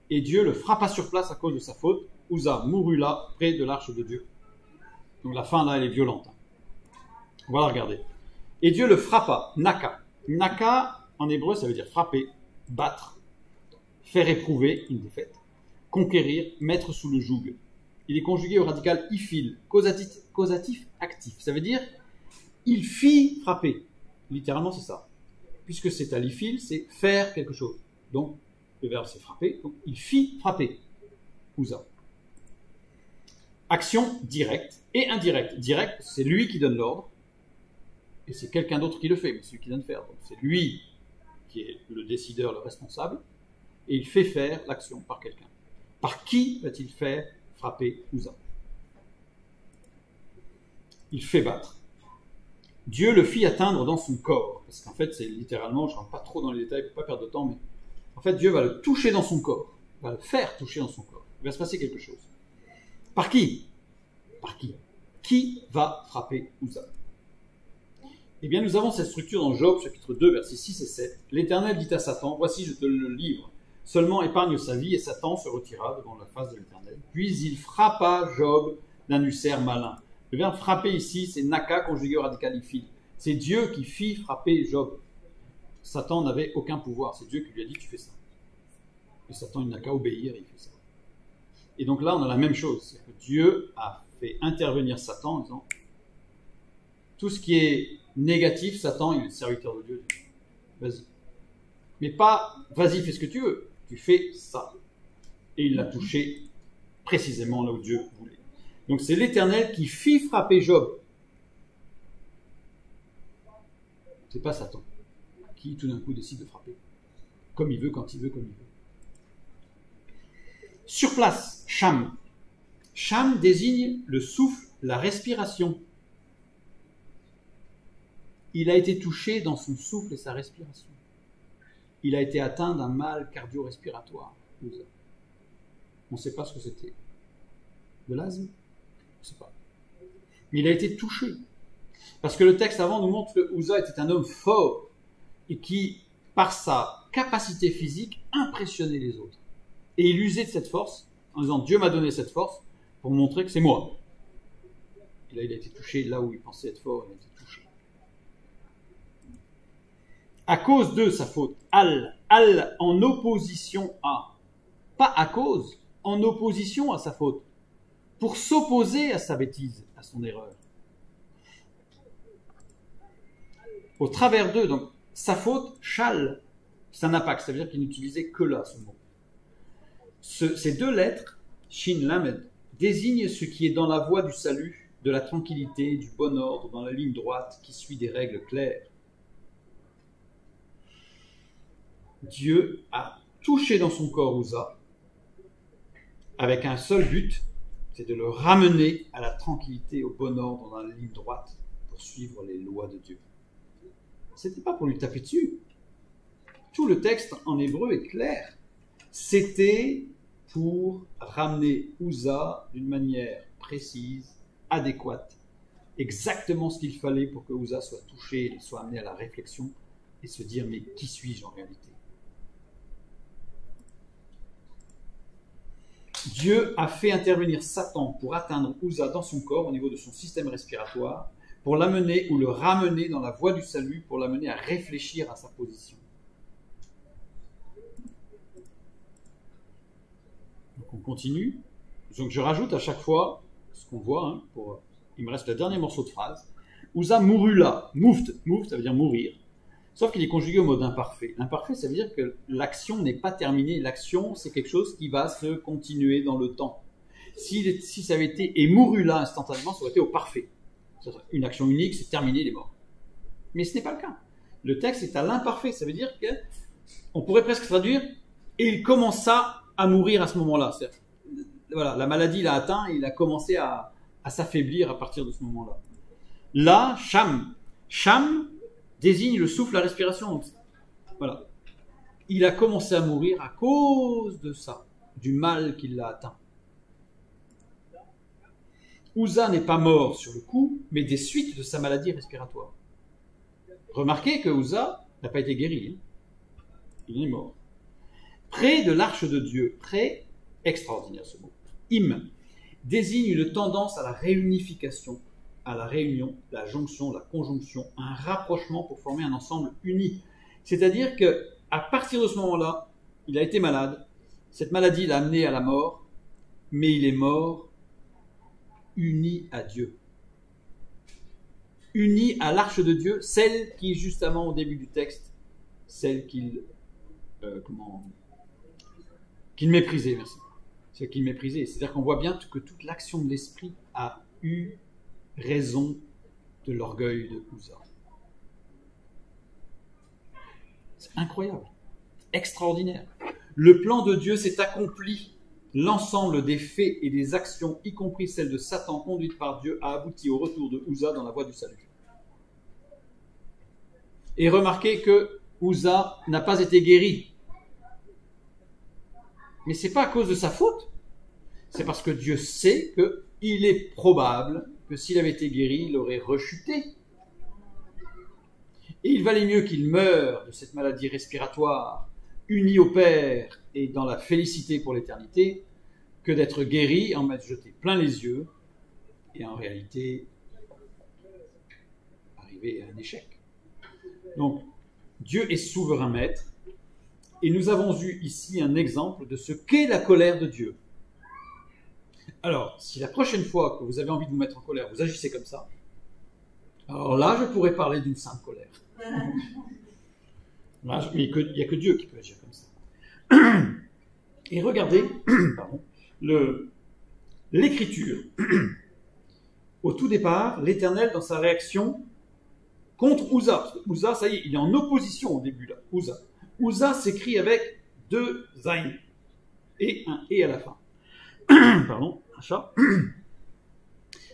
et Dieu le frappa sur place à cause de sa faute. Uza mourut là, près de l'arche de Dieu. Donc la fin là, elle est violente. On va la regarder. Et Dieu le frappa, naka. Naka, en hébreu, ça veut dire frapper, battre, faire éprouver, une défaite, conquérir, mettre sous le joug. Il est conjugué au radical ifil, causatif actif. Ça veut dire il fit frapper. Littéralement, c'est ça. Puisque c'est à l'ifil, c'est faire quelque chose. Donc, le verbe c'est frapper. Donc, il fit frapper. Uza. Action directe et indirecte. Direct, c'est lui qui donne l'ordre. Et c'est quelqu'un d'autre qui le fait, mais c'est lui qui donne faire. Donc, c'est lui qui est le décideur, le responsable. Et il fait faire l'action par quelqu'un. Par qui va-t-il faire frapper Uza? Il fait battre. Dieu le fit atteindre dans son corps. Parce qu'en fait, c'est littéralement, je ne rentre pas trop dans les détails pour ne pas perdre de temps, mais en fait, Dieu va le toucher dans son corps. Va le faire toucher dans son corps. Il va se passer quelque chose. Par qui? Par qui? Qui va frapper Uza? Eh bien, nous avons cette structure dans Job, chapitre 2, versets 6 et 7. L'Éternel dit à Satan, voici, je te le livre. Seulement épargne sa vie, et Satan se retira devant la face de l'Éternel. Puis il frappa Job d'un ulcère malin. Le verbe frapper ici, c'est naka conjugué au radical ifil. C'est Dieu qui fit frapper Job. Satan n'avait aucun pouvoir. C'est Dieu qui lui a dit, tu fais ça. Et Satan, il n'a qu'à obéir et il fait ça. Et donc là, on a la même chose. C'est que Dieu a fait intervenir Satan en disant, tout ce qui est négatif, Satan, il est serviteur de Dieu. Vas-y. Mais pas, vas-y, fais ce que tu veux. Tu fais ça. Et il l'a touché précisément là où Dieu voulait. Donc c'est l'Éternel qui fit frapper Job. C'est pas Satan qui tout d'un coup décide de frapper. Comme il veut, quand il veut, comme il veut. Sur place, Cham. Cham désigne le souffle, la respiration. Il a été touché dans son souffle et sa respiration. Il a été atteint d'un mal cardio-respiratoire. On ne sait pas ce que c'était. De l'asthme? On ne sait pas. Mais il a été touché. Parce que le texte avant nous montre que Uza était un homme fort et qui, par sa capacité physique, impressionnait les autres. Et il usait de cette force en disant « Dieu m'a donné cette force pour montrer que c'est moi ». Et là, il a été touché là où il pensait être fort, il a été touché. À cause de sa faute, al en opposition à, pas à cause, en opposition à sa faute, pour s'opposer à sa bêtise, à son erreur. Au travers d'eux, donc, sa faute, shal, ça n'a pas, ça veut dire qu'il n'utilisait que là ce mot. Ces deux lettres, shin, lamed, désignent ce qui est dans la voie du salut, de la tranquillité, du bon ordre, dans la ligne droite qui suit des règles claires. Dieu a touché dans son corps Uza avec un seul but, c'est de le ramener à la tranquillité, au bon ordre, dans la ligne droite, pour suivre les lois de Dieu. C'était pas pour lui taper dessus. Tout le texte en hébreu est clair. C'était pour ramener Uza d'une manière précise, adéquate, exactement ce qu'il fallait pour que Uza soit touché, soit amené à la réflexion et se dire mais qui suis-je en réalité? Dieu a fait intervenir Satan pour atteindre Uza dans son corps au niveau de son système respiratoire, pour l'amener ou le ramener dans la voie du salut, pour l'amener à réfléchir à sa position. Donc on continue. Donc je rajoute à chaque fois ce qu'on voit. Il me reste le dernier morceau de phrase. Uza mourut là. Mouft, ça veut dire mourir. Sauf qu'il est conjugué au mode imparfait. L'imparfait, ça veut dire que l'action n'est pas terminée. L'action, c'est quelque chose qui va se continuer dans le temps. Si ça avait été et mourut là instantanément, ça aurait été au parfait. Une action unique, c'est terminé, il est mort. Mais ce n'est pas le cas. Le texte est à l'imparfait. Ça veut dire qu'on pourrait presque traduire « et il commença à mourir à ce moment-là ». Voilà, la maladie l'a atteint et il a commencé à s'affaiblir à partir de ce moment-là. Là, Cham. Cham désigne le souffle, la respiration. Donc, voilà. Il a commencé à mourir à cause de ça, du mal qui l'a atteint. Uza n'est pas mort sur le coup, mais des suites de sa maladie respiratoire. Remarquez que Uza n'a pas été guéri. Il est mort. Près de l'arche de Dieu, près, extraordinaire ce mot, im, désigne une tendance à la réunification, à la réunion, la jonction, la conjonction, un rapprochement pour former un ensemble uni. C'est-à-dire que à partir de ce moment-là, il a été malade, cette maladie l'a amené à la mort, mais il est mort uni à Dieu. Uni à l'arche de Dieu, celle qui, justement au début du texte, celle qu'il méprisait, merci. Celle qu'il méprisait. C'est-à-dire qu'on voit bien que toute l'action de l'esprit a eu raison de l'orgueil de Uza. C'est incroyable, extraordinaire. Le plan de Dieu s'est accompli. L'ensemble des faits et des actions, y compris celles de Satan conduites par Dieu, a abouti au retour de Uza dans la voie du salut. Et remarquez que Uza n'a pas été guéri. Mais ce n'est pas à cause de sa faute. C'est parce que Dieu sait qu'il est probable que s'il avait été guéri, il aurait rechuté. Et il valait mieux qu'il meure de cette maladie respiratoire, uni au Père et dans la félicité pour l'éternité, que d'être guéri, en m'être jeté plein les yeux, et en réalité, arriver à un échec. Donc, Dieu est souverain maître, et nous avons eu ici un exemple de ce qu'est la colère de Dieu. Alors, si la prochaine fois que vous avez envie de vous mettre en colère, vous agissez comme ça, alors là, je pourrais parler d'une sainte colère. Là, mais il n'y a que Dieu qui peut agir comme ça. Et regardez, l'écriture. Au tout départ, l'Éternel, dans sa réaction contre Uza. Uza, ça y est, il est en opposition au début, là. Uza. Uza s'écrit avec 2 zayn et un et à la fin. Pardon, un chat.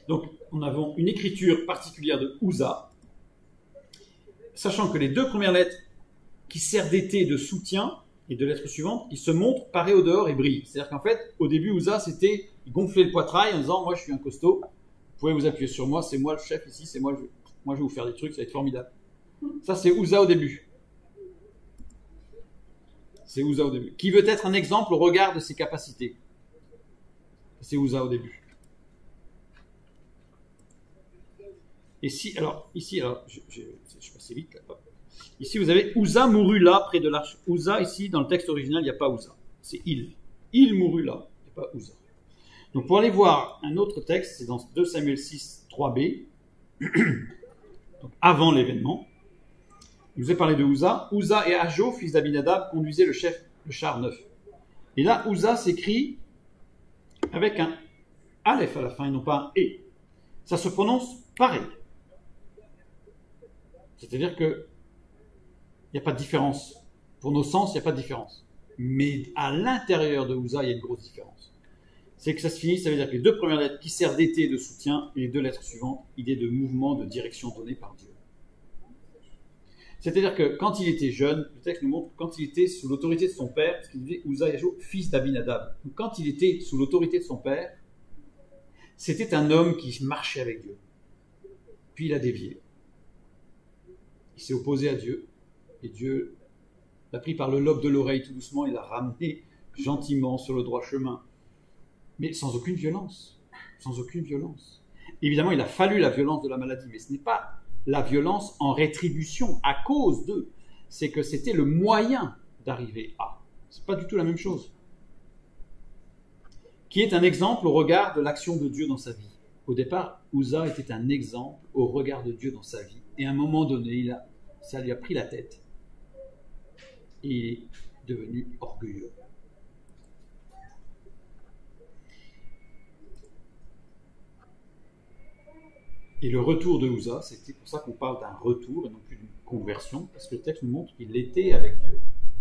Donc, nous avons une écriture particulière de Uza, sachant que les 2 premières lettres qui servent d'été de soutien et de lettres suivantes, ils se montrent parés au dehors et brillent. C'est-à-dire qu'en fait, au début, Uza, c'était gonfler le poitrail en disant « Moi, je suis un costaud, vous pouvez vous appuyer sur moi, c'est moi le chef ici, c'est moi, je vais vous faire des trucs, ça va être formidable. » Ça, c'est Uza au début. C'est Uza au début. Qui veut être un exemple au regard de ses capacités? C'est Uza au début. Et si, alors, ici, alors, je suis passé vite, là. Ici, vous avez Uza mourut là, près de l'arche. Uza, ici, dans le texte original, il n'y a pas Uza. C'est il. Il mourut là. Il n'y a pas Uza. Donc, pour aller voir un autre texte, c'est dans 2 Samuel 6, 3b. Donc, avant l'événement. Je vous ai parlé de Uza. Uza et Ajo, fils d'Abinadab, conduisaient le char neuf. Et là, Uza s'écrit avec un Aleph à la fin et non pas un E. Ça se prononce pareil. C'est-à-dire que il n'y a pas de différence. Pour nos sens, il n'y a pas de différence. Mais à l'intérieur de Uza, il y a une grosse différence. C'est que ça se finit, ça veut dire que les 2 premières lettres qui servent d'été de soutien et les 2 lettres suivantes, idée de mouvement, de direction donnée par Dieu. C'est-à-dire que quand il était jeune, le texte nous montre quand il était sous l'autorité de son père, parce qu'il disait Uza Yajo, fils d'Abinadab. Donc quand il était sous l'autorité de son père, c'était un homme qui marchait avec Dieu. Puis il a dévié. Il s'est opposé à Dieu. Et Dieu l'a pris par le lobe de l'oreille tout doucement, il l'a ramené gentiment sur le droit chemin. Mais sans aucune violence. Sans aucune violence. Évidemment, il a fallu la violence de la maladie, mais ce n'est pas la violence en rétribution à cause d'eux. C'est que c'était le moyen d'arriver à. C'est pas du tout la même chose. Qui est un exemple au regard de l'action de Dieu dans sa vie. Au départ, Uza était un exemple au regard de Dieu dans sa vie. Et à un moment donné, ça lui a pris la tête. Et il est devenu orgueilleux. Et le retour de Uzzah, c'était pour ça qu'on parle d'un retour et non plus d'une conversion, parce que le texte nous montre qu'il était avec Dieu.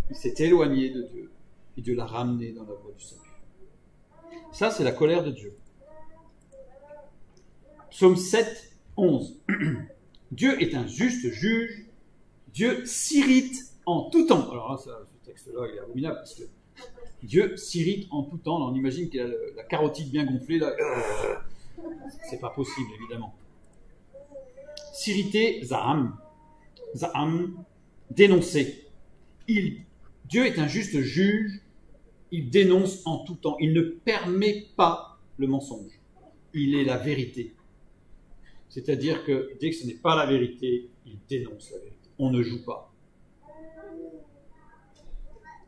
Il s'est éloigné de Dieu, et Dieu l'a ramené dans la voie du salut. Ça, c'est la colère de Dieu. Psaume 7, 11. Dieu est un juste juge, Dieu s'irrite en tout temps. Alors là, ce texte-là, il est abominable, parce que Dieu s'irrite en tout temps. Là, on imagine qu'il a la carotide bien gonflée, là. C'est pas possible, évidemment. S'irriter, Zaham. Zaham, dénoncer. Dieu est un juste juge, il dénonce en tout temps. Il ne permet pas le mensonge. Il est la vérité. C'est-à-dire que dès que ce n'est pas la vérité, il dénonce la vérité. On ne joue pas.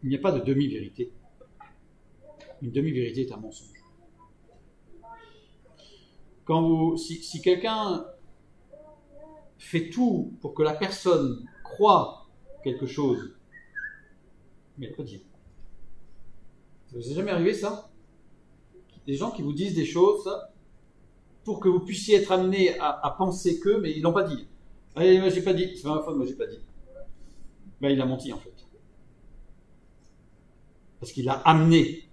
Il n'y a pas de demi-vérité. Une demi-vérité est un mensonge. Si quelqu'un fait tout pour que la personne croie quelque chose, mais elle peut dire. Ça vous est jamais arrivé ça? Des gens qui vous disent des choses pour que vous puissiez être amené à penser que, mais ils l'ont pas dit. Allez, moi j'ai pas dit, c'est pas ma faute, moi j'ai pas dit. Ben il a menti en fait. Parce qu'il a amené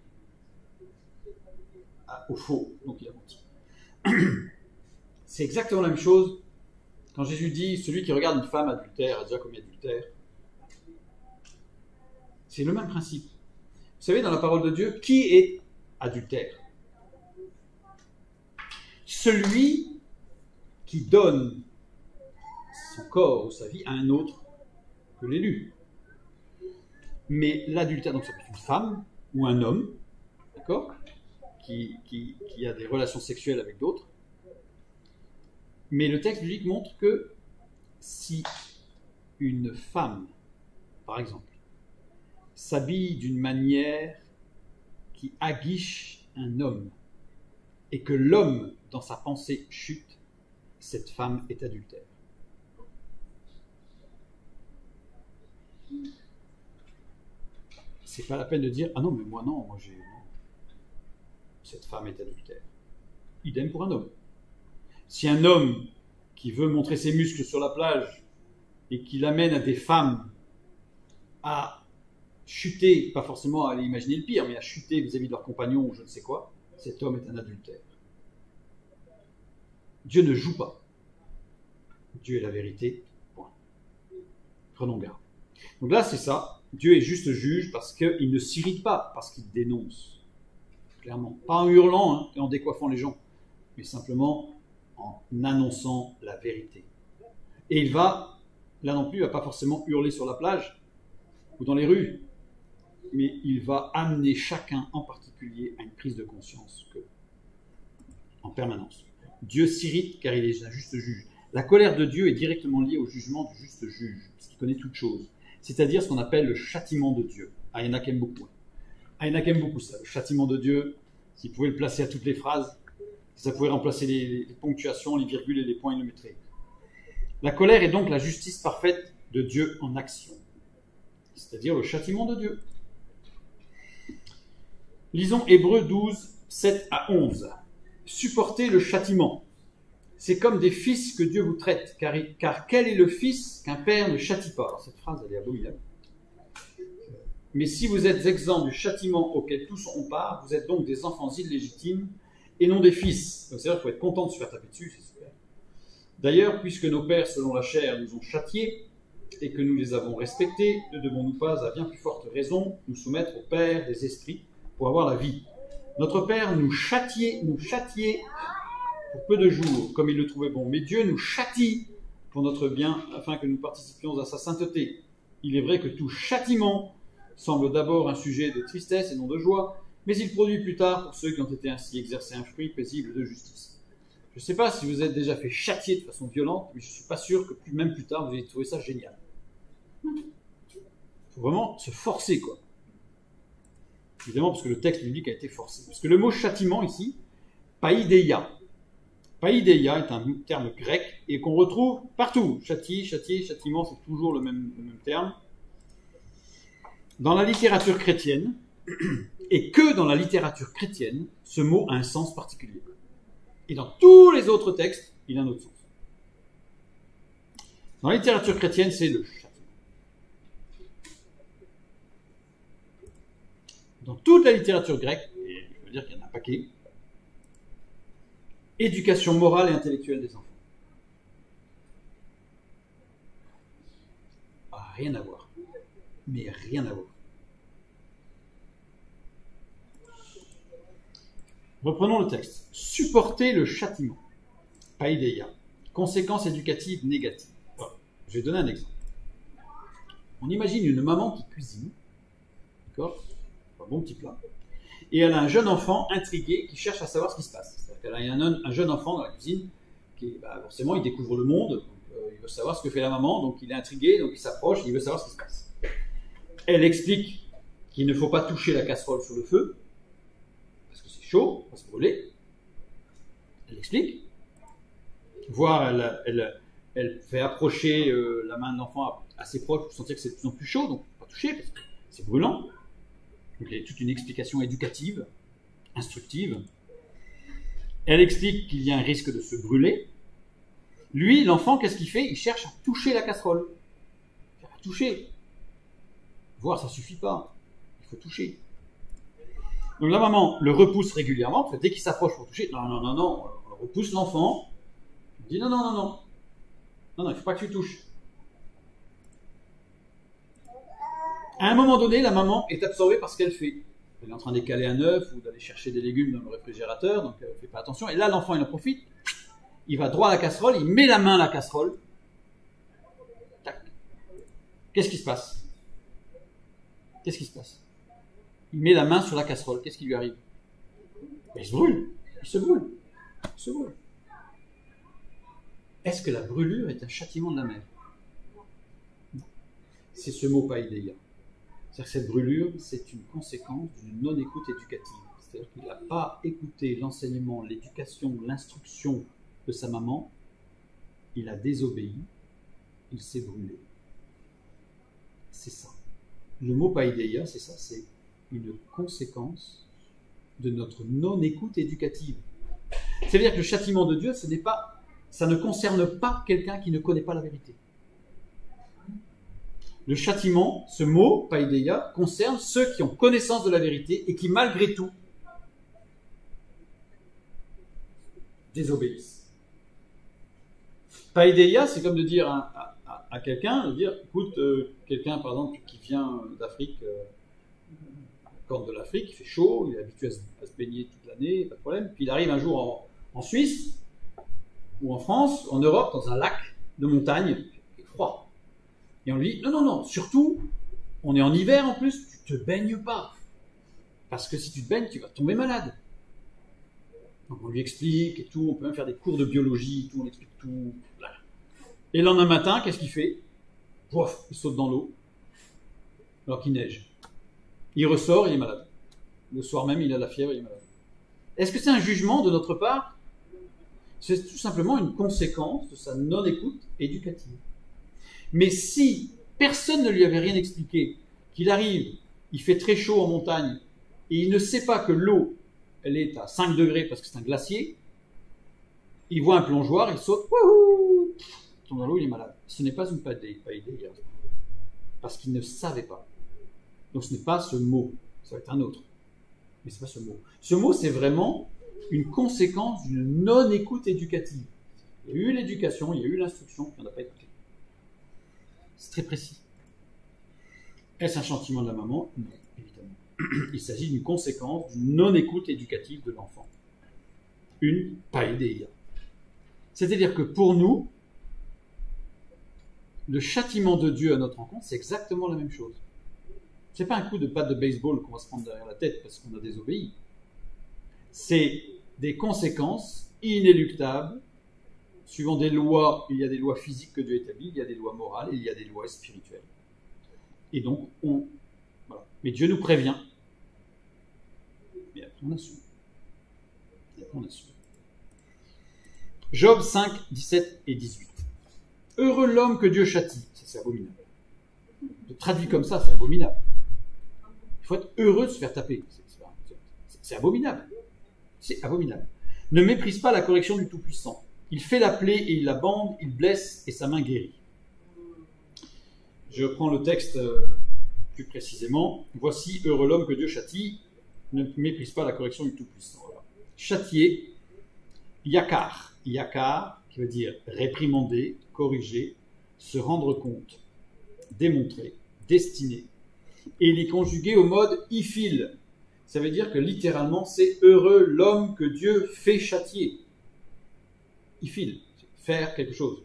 au faux, donc il a menti. C'est exactement la même chose quand Jésus dit celui qui regarde une femme adultère a déjà commis adultère. C'est le même principe. Vous savez, dans la parole de Dieu, qui est adultère? Celui qui donne son corps ou sa vie à un autre que l'élu. Mais l'adultère, donc ça peut être une femme ou un homme, d'accord, qui a des relations sexuelles avec d'autres. Mais le texte biblique montre que si une femme, par exemple, s'habille d'une manière qui aguiche un homme, et que l'homme, dans sa pensée, chute, cette femme est adultère. C'est pas la peine de dire « Ah non, mais moi non, cette femme est adultère. » Idem pour un homme. Si un homme qui veut montrer ses muscles sur la plage et qui l'amène à des femmes à chuter, pas forcément à aller imaginer le pire, mais à chuter vis-à-vis de leur compagnon ou je ne sais quoi, cet homme est un adultère. Dieu ne joue pas. Dieu est la vérité, point. Prenons garde. Donc là, c'est ça. Dieu est juste juge parce qu'il ne s'irrite pas, parce qu'il dénonce. Clairement. Pas en hurlant et en décoiffant les gens, mais simplement en annonçant la vérité. Et il va, là non plus, il ne va pas forcément hurler sur la plage ou dans les rues, mais il va amener chacun en particulier à une prise de conscience en permanence. Dieu s'irrite car il est un juste juge. La colère de Dieu est directement liée au jugement du juste juge, parce qu'il connaît toutes choses. C'est-à-dire ce qu'on appelle le châtiment de Dieu. Ah, il y en a qui aiment beaucoup. Ah, il y en a qui aiment beaucoup ça, le châtiment de Dieu. S'il pouvait le placer à toutes les phrases, si ça pouvait remplacer les ponctuations, les virgules et les points, il le mettrait. La colère est donc la justice parfaite de Dieu en action. C'est-à-dire le châtiment de Dieu. Lisons Hébreux 12, 7 à 11. Supportez le châtiment. C'est comme des fils que Dieu vous traite, car quel est le fils qu'un père ne châtie pas? Alors cette phrase, elle est abominable. Mais si vous êtes exempts du châtiment auquel tous ont part, vous êtes donc des enfants illégitimes et non des fils. Donc c'est-à-dire qu'il faut être content de se faire taper dessus, c'est super. D'ailleurs, puisque nos pères, selon la chair, nous ont châtiés et que nous les avons respectés, ne devons-nous pas, à bien plus forte raison, nous soumettre au Père des esprits pour avoir la vie? Notre Père nous châtiait pour peu de jours, comme il le trouvait bon. Mais Dieu nous châtie pour notre bien, afin que nous participions à sa sainteté. Il est vrai que tout châtiment semble d'abord un sujet de tristesse et non de joie, mais il produit plus tard, pour ceux qui ont été ainsi exercés, un fruit paisible de justice. Je ne sais pas si vous êtes déjà fait châtier de façon violente, mais je ne suis pas sûr que même plus tard, vous ayez trouvé ça génial. Il faut vraiment se forcer, quoi. Évidemment, parce que le texte biblique a été forcé. Parce que le mot châtiment, ici, paideia. Paideia est un terme grec et qu'on retrouve partout. Châtier, châtiment, c'est toujours le même terme. Dans la littérature chrétienne, et que dans la littérature chrétienne, ce mot a un sens particulier. Et dans tous les autres textes, il a un autre sens. Dans la littérature chrétienne, c'est le châtiment. Dans toute la littérature grecque, et je veux dire qu'il y en a un paquet, éducation morale et intellectuelle des enfants. Ah, rien à voir. Mais rien à voir. Reprenons le texte. Supporter le châtiment. Paideia. Conséquences éducatives négatives. Voilà. Je vais donner un exemple. On imagine une maman qui cuisine. D'accord ? Un bon petit plat. Et elle a un jeune enfant intrigué qui cherche à savoir ce qui se passe. C'est-à-dire qu'elle a un jeune enfant dans la cuisine qui, forcément, il découvre le monde. Donc, il veut savoir ce que fait la maman. Donc, il est intrigué. Donc, il s'approche. Il veut savoir ce qui se passe. Elle explique qu'il ne faut pas toucher la casserole sur le feu. Parce que c'est chaud, on va se brûler. Elle explique. Voire, elle fait approcher la main de l'enfant assez proche pour sentir que c'est de plus en plus chaud, donc pas toucher parce que c'est brûlant. Donc il y a toute une explication éducative, instructive. Elle explique qu'il y a un risque de se brûler. Lui, l'enfant, qu'est-ce qu'il fait? Il cherche à toucher la casserole. À toucher. Voir, ça suffit pas. Il faut toucher. Donc la maman le repousse régulièrement, parce que dès qu'il s'approche pour toucher, non, on repousse l'enfant, on dit non, il ne faut pas que tu touches. À un moment donné, la maman est absorbée par ce qu'elle fait. Elle est en train d'écaler un œuf ou d'aller chercher des légumes dans le réfrigérateur, donc elle ne fait pas attention. Et là, l'enfant, il en profite, il va droit à la casserole, il met la main à la casserole. Tac. Qu'est-ce qui se passe? Il met la main sur la casserole. Qu'est-ce qui lui arrive? Il se brûle. Il se brûle. Est-ce que la brûlure est un châtiment de la mère? C'est ce mot paideia. C'est-à-dire que cette brûlure, c'est une conséquence d'une non-écoute éducative. C'est-à-dire qu'il n'a pas écouté l'enseignement, l'éducation, l'instruction de sa maman. Il a désobéi. Il s'est brûlé. C'est ça. Le mot paideia, c'est ça, c'est une conséquence de notre non-écoute éducative. C'est-à-dire que le châtiment de Dieu, ça ne concerne pas quelqu'un qui ne connaît pas la vérité. Le châtiment, ce mot, paideia, concerne ceux qui ont connaissance de la vérité et qui, malgré tout, désobéissent. Paideia, c'est comme de dire à quelqu'un, de dire, écoute, quelqu'un, par exemple, qui vient d'Afrique, Corne de l'Afrique, il fait chaud, il est habitué à se baigner toute l'année, pas de problème. Puis il arrive un jour en Suisse, ou en France, en Europe, dans un lac de montagne, il est froid. Et on lui dit, non, surtout, on est en hiver en plus, tu te baignes pas. Parce que si tu te baignes, tu vas tomber malade. Donc on lui explique et tout, on peut même faire des cours de biologie, tout, on explique tout. Là. Et le lendemain matin, qu'est-ce qu'il fait? Pouf, il saute dans l'eau, alors qu'il neige. Il ressort, il est malade. Le soir même, il a la fièvre, il est malade. Est-ce que c'est un jugement de notre part? C'est tout simplement une conséquence de sa non-écoute éducative. Mais si personne ne lui avait rien expliqué, qu'il arrive, il fait très chaud en montagne, et il ne sait pas que l'eau, elle est à 5 degrés parce que c'est un glacier, il voit un plongeoir, il saute, wouhou, il tombe dans l'eau, il est malade. Ce n'est pas une paideia, parce qu'il ne savait pas. Donc ce n'est pas ce mot, ça va être un autre. Mais ce n'est pas ce mot. Ce mot, c'est vraiment une conséquence d'une non-écoute éducative. Il y a eu l'éducation, il y a eu l'instruction, puis on n'a pas écouté. C'est très précis. Est-ce un châtiment de la maman? Non, évidemment. Il s'agit d'une conséquence d'une non-écoute éducative de l'enfant. Une paideia. C'est-à-dire que pour nous, le châtiment de Dieu à notre rencontre, c'est exactement la même chose. Ce n'est pas un coup de batte de baseball qu'on va se prendre derrière la tête parce qu'on a désobéi. C'est des conséquences inéluctables, suivant des lois. Il y a des lois physiques que Dieu établit, il y a des lois morales et il y a des lois spirituelles. Et donc, voilà. Mais Dieu nous prévient. Et après, on assume. Job 5, 17 et 18. Heureux l'homme que Dieu châtie. Ça, c'est abominable. De traduit comme ça, c'est abominable. Il faut être heureux de se faire taper. C'est abominable. C'est abominable. Ne méprise pas la correction du Tout-Puissant. Il fait la plaie et il la bande, il blesse et sa main guérit. Je reprends le texte plus précisément. Voici, heureux l'homme que Dieu châtie, ne méprise pas la correction du Tout-Puissant. Voilà. Châtier, yakar. Yakar, qui veut dire réprimander, corriger, se rendre compte, démontrer, destiner. Et il est conjugué au mode ifil. Ça veut dire que littéralement, c'est heureux l'homme que Dieu fait châtier. Ifil, faire quelque chose.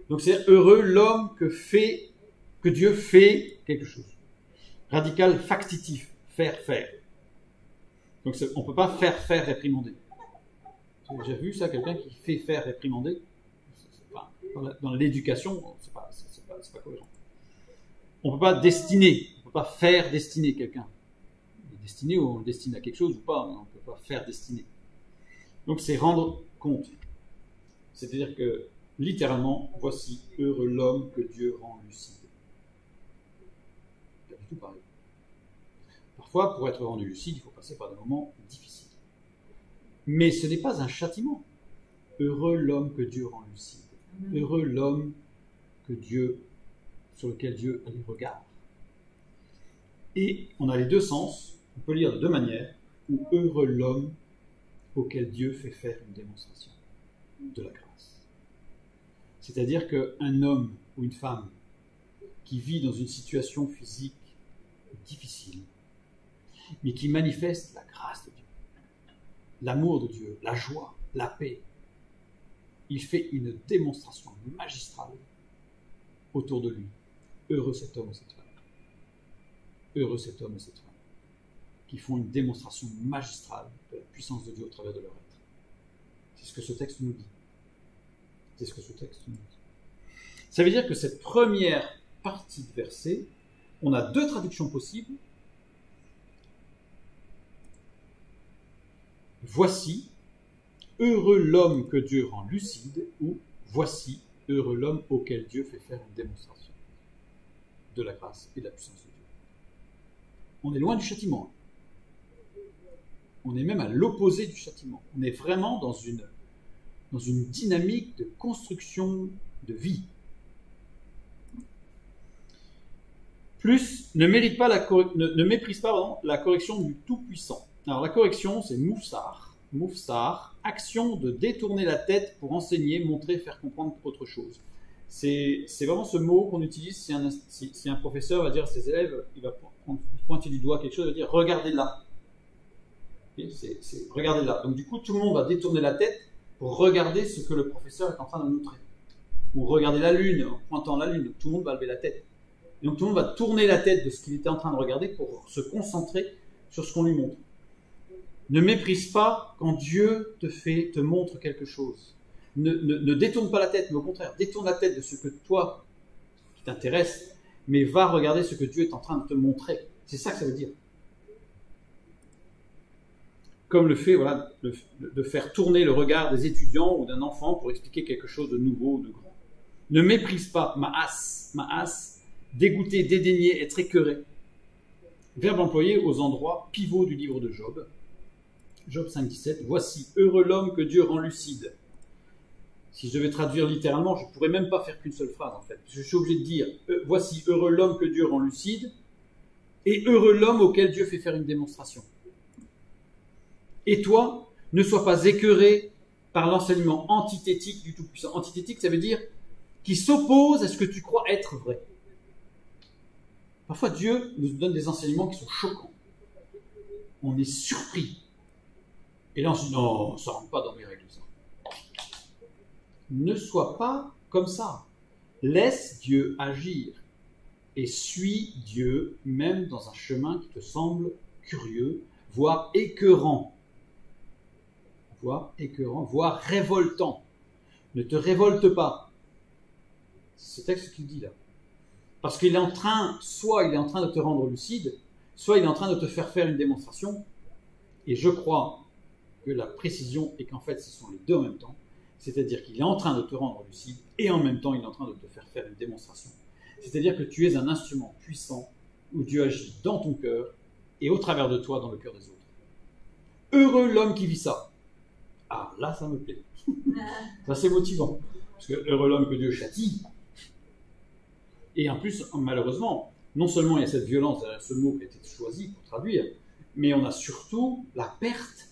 Donc c'est heureux l'homme que Dieu fait quelque chose. Radical factitif, faire. Donc on ne peut pas faire réprimander. Tu as déjà vu ça, quelqu'un qui fait faire réprimander? Dans l'éducation, c'est pas cohérent. On ne peut pas destiner, on ne peut pas faire destiner quelqu'un. Destiner, ou on le destine à quelque chose ou pas, on ne peut pas faire destiner. Donc c'est rendre compte. C'est-à-dire que, littéralement, voici heureux l'homme que Dieu rend lucide. Pas du tout pareil. Parfois, pour être rendu lucide, il faut passer par des moments difficiles. Mais ce n'est pas un châtiment. Heureux l'homme que Dieu rend lucide. Heureux l'homme sur lequel Dieu a les regards. Et on a les deux sens, on peut lire de deux manières, ou heureux l'homme auquel Dieu fait faire une démonstration de la grâce. C'est-à-dire qu'un homme ou une femme qui vit dans une situation physique difficile, mais qui manifeste la grâce de Dieu, l'amour de Dieu, la joie, la paix, il fait une démonstration magistrale autour de lui. Heureux cet homme et cette femme. Heureux cet homme et cette femme qui font une démonstration magistrale de la puissance de Dieu au travers de leur être. C'est ce que ce texte nous dit. C'est ce que ce texte nous dit. Ça veut dire que cette première partie de verset, on a deux traductions possibles. Voici, heureux l'homme que Dieu rend lucide, ou voici, heureux l'homme auquel Dieu fait faire une démonstration de la grâce et de la puissance de Dieu. On est loin du châtiment. On est même à l'opposé du châtiment. On est vraiment dans une dynamique de construction de vie. Plus, ne méprise pas la correction du Tout-Puissant. Alors la correction, c'est moufsar. Moufsar, action de détourner la tête pour enseigner, montrer, faire comprendre autre chose. C'est vraiment ce mot qu'on utilise si un professeur va dire à ses élèves, il va pointer du doigt quelque chose, il va dire « regardez là ». Okay, regardez là. Donc du coup, tout le monde va détourner la tête pour regarder ce que le professeur est en train de montrer. Ou regarder la lune, en pointant la lune. Donc, tout le monde va lever la tête. Et donc tout le monde va tourner la tête de ce qu'il était en train de regarder pour se concentrer sur ce qu'on lui montre. Ne méprise pas quand Dieu te montre quelque chose. Ne détourne pas la tête, mais au contraire, détourne la tête de ce que toi, qui t'intéresse, mais va regarder ce que Dieu est en train de te montrer. C'est ça que ça veut dire. Comme le fait de faire tourner le regard des étudiants ou d'un enfant pour expliquer quelque chose de nouveau ou de grand. Ne méprise pas, ma'as, dégoûter, dédaigner, être écœuré. Verbe employé aux endroits pivots du livre de Job. Job 5,17. Voici, heureux l'homme que Dieu rend lucide. Si je devais traduire littéralement, je ne pourrais même pas faire qu'une seule phrase en fait. Je suis obligé de dire, voici, heureux l'homme que Dieu rend lucide, et heureux l'homme auquel Dieu fait faire une démonstration. Et toi, ne sois pas écœuré par l'enseignement antithétique du Tout-Puissant. Antithétique, ça veut dire qui s'oppose à ce que tu crois être vrai. Parfois, Dieu nous donne des enseignements qui sont choquants. On est surpris. Et là, on se dit, non, ça ne rentre pas dans mes règles, ça. Ne sois pas comme ça. Laisse Dieu agir. Et suis Dieu, même dans un chemin qui te semble curieux, voire écœurant. Voire révoltant. Ne te révolte pas. C'est ce texte qu'il dit là. Parce qu'il est en train, soit il est en train de te rendre lucide, soit il est en train de te faire faire une démonstration. Et je crois que la précision est qu'en fait, ce sont les deux en même temps. C'est-à-dire qu'il est en train de te rendre lucide et en même temps, il est en train de te faire faire une démonstration. C'est-à-dire que tu es un instrument puissant où Dieu agit dans ton cœur et au travers de toi dans le cœur des autres. Heureux l'homme qui vit ça. Ah, là, ça me plaît. Ça, c'est motivant. Parce que heureux l'homme que Dieu châtie. Et en plus, malheureusement, non seulement il y a cette violence derrière ce mot qui a été choisi pour traduire, mais on a surtout la perte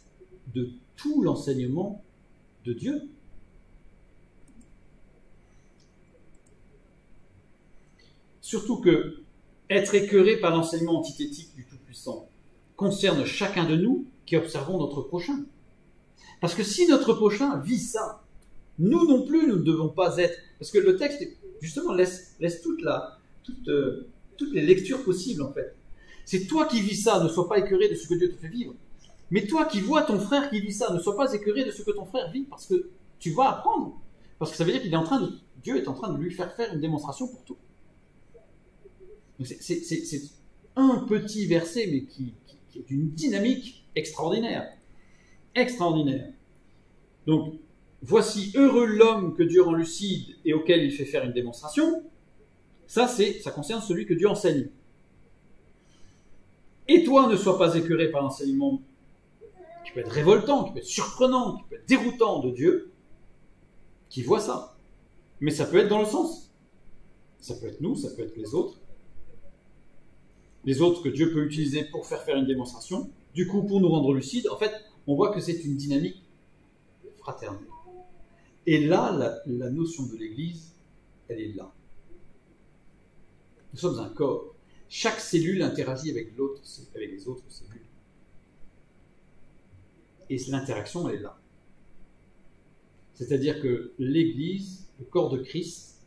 de tout l'enseignement de Dieu. Surtout que être écœuré par l'enseignement antithétique du Tout-Puissant concerne chacun de nous qui observons notre prochain. Parce que si notre prochain vit ça, nous non plus, nous ne devons pas être... Parce que le texte, justement, laisse toutes les lectures possibles, en fait. C'est toi qui vis ça, ne sois pas écœuré de ce que Dieu te fait vivre. Mais toi qui vois ton frère qui vit ça, ne sois pas écœuré de ce que ton frère vit, parce que tu vas apprendre. Parce que ça veut dire Dieu est en train de lui faire une démonstration pour tout. C'est un petit verset, mais qui est d'une dynamique extraordinaire. Extraordinaire. Donc, voici heureux l'homme que Dieu rend lucide et auquel il fait faire une démonstration. Ça concerne celui que Dieu enseigne. Et toi, ne sois pas écœuré par l'enseignement qui peut être révoltant, qui peut être surprenant, qui peut être déroutant de Dieu, qui voit ça. Mais ça peut être dans le sens. Ça peut être nous, ça peut être les autres. Les autres que Dieu peut utiliser pour faire une démonstration. Du coup, pour nous rendre lucides, en fait, on voit que c'est une dynamique fraternelle. Et là, la notion de l'Église, elle est là. Nous sommes un corps. Chaque cellule interagit avec les autres cellules. Et l'interaction, elle est là. C'est-à-dire que l'Église, le corps de Christ,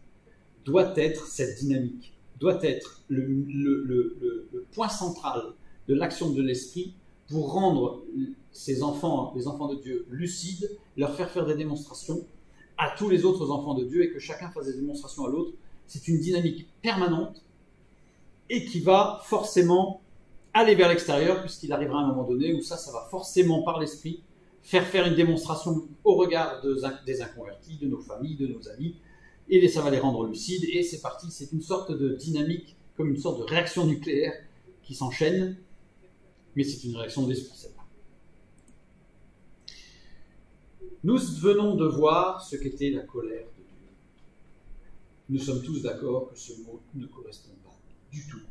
doit être cette dynamique, doit être le point central de l'action de l'Esprit pour rendre ces enfants, les enfants de Dieu, lucides, leur faire des démonstrations à tous les autres enfants de Dieu et que chacun fasse des démonstrations à l'autre. C'est une dynamique permanente et qui va forcément aller vers l'extérieur, puisqu'il arrivera un moment donné où ça va forcément par l'Esprit faire une démonstration au regard des inconvertis, de nos familles, de nos amis, et ça va les rendre lucides, et c'est parti, c'est une sorte de dynamique, comme une sorte de réaction nucléaire qui s'enchaîne, mais c'est une réaction de l'Esprit, celle-là. Nous venons de voir ce qu'était la colère de Dieu. Nous sommes tous d'accord que ce mot ne correspond pas du tout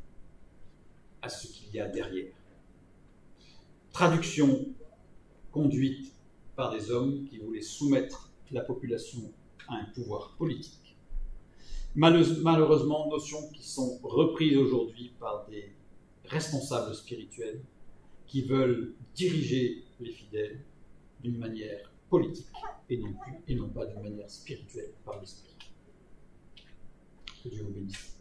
à ce qu'il y a derrière. Traduction conduite par des hommes qui voulaient soumettre la population à un pouvoir politique. Malheureusement, notions qui sont reprises aujourd'hui par des responsables spirituels qui veulent diriger les fidèles d'une manière politique et non pas d'une manière spirituelle par l'Esprit. Que Dieu vous bénisse.